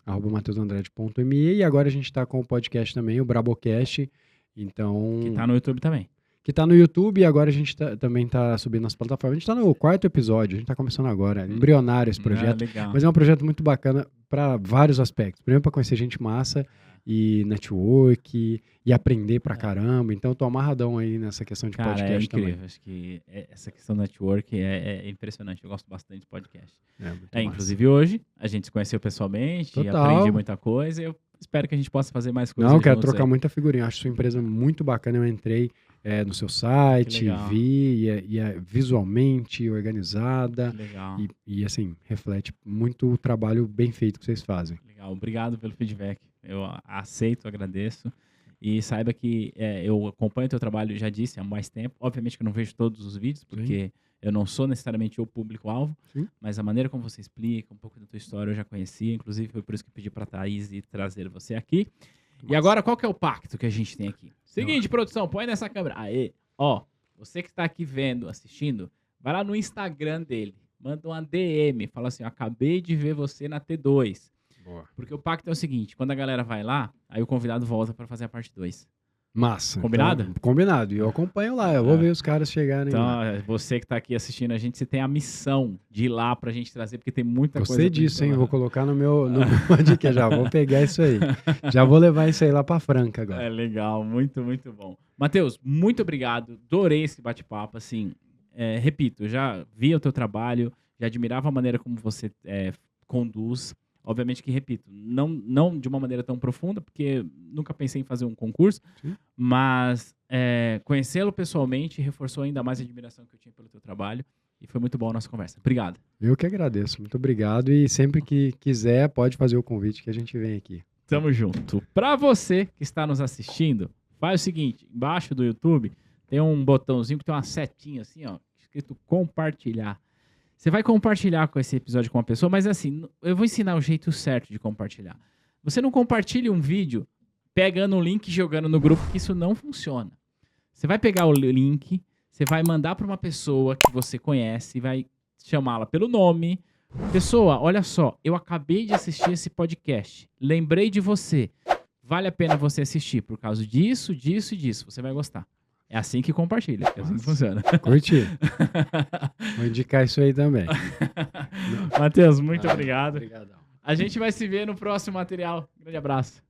@mateusandrade.me, e agora a gente tá com o podcast também, o Brabocast, então... Que tá no YouTube também. Que tá no YouTube, e agora a gente também tá subindo nas plataformas. A gente tá no 4º episódio, a gente tá começando agora. É embrionário esse projeto. Mas é um projeto muito bacana para vários aspectos. Primeiro, para conhecer gente massa e network e aprender pra caramba. Então, eu tô amarradão aí nessa questão de podcast também. Incrível. Acho que essa questão do network é impressionante. Eu gosto bastante de podcast. Inclusive, hoje, a gente se conheceu pessoalmente, e aprendi muita coisa. Eu espero que a gente possa fazer mais coisas. Não, quero trocar muita figurinha. Acho sua empresa muito bacana. Eu entrei no seu site, vi, e é visualmente organizada. Legal. E assim, reflete muito o trabalho bem feito que vocês fazem. Legal, obrigado pelo feedback. Eu aceito, agradeço. E saiba que eu acompanho o teu trabalho, já disse, há mais tempo. Obviamente que eu não vejo todos os vídeos, porque eu não sou necessariamente o público-alvo, mas a maneira como você explica, um pouco da tua história eu já conhecia. Inclusive, foi por isso que eu pedi para a Thaís trazer você aqui. E agora, qual que é o pacto que a gente tem aqui? Seguinte, produção, põe nessa câmera. Aê, ó, você que está aqui vendo, assistindo, vai lá no Instagram dele. manda uma DM, fala assim, acabei de ver você na T2. Boa. Porque o pacto é o seguinte, quando a galera vai lá, aí o convidado volta para fazer a parte 2. Massa. Combinado? Então, combinado. E eu acompanho lá. Eu vou ver os caras chegarem Então, lá. você que tá aqui assistindo a gente, você tem a missão de ir lá pra gente trazer, porque tem muita coisa. Gostei disso, hein? Vou colocar no meu podcast. Já vou pegar isso aí. Já vou levar isso aí lá pra Franca agora. É legal, muito, muito bom. Matheus, muito obrigado. Adorei esse bate-papo. Assim, repito, eu já via o teu trabalho, já admirava a maneira como você conduz. Obviamente que, repito, não de uma maneira tão profunda, porque nunca pensei em fazer um concurso, Sim. mas conhecê-lo pessoalmente reforçou ainda mais a admiração que eu tinha pelo teu trabalho e foi muito bom a nossa conversa. Obrigado. Eu que agradeço. Muito obrigado. E sempre que quiser, pode fazer o convite que a gente vem aqui. Tamo junto. Para você que está nos assistindo, faz o seguinte, embaixo do YouTube tem um botãozinho que tem uma setinha assim, ó, escrito compartilhar. Você vai compartilhar com esse episódio com uma pessoa, mas assim, eu vou ensinar o jeito certo de compartilhar. Você não compartilha um vídeo pegando um link e jogando no grupo, que isso não funciona. Você vai pegar o link, você vai mandar para uma pessoa que você conhece, vai chamá-la pelo nome. Pessoa, olha só, eu acabei de assistir esse podcast, lembrei de você. Vale a pena você assistir por causa disso, disso e disso. Você vai gostar. É assim que compartilha, é assim que funciona. Curti. Vou indicar isso aí também. Matheus, muito obrigado. Obrigadão. A gente vai se ver no próximo material. Grande abraço.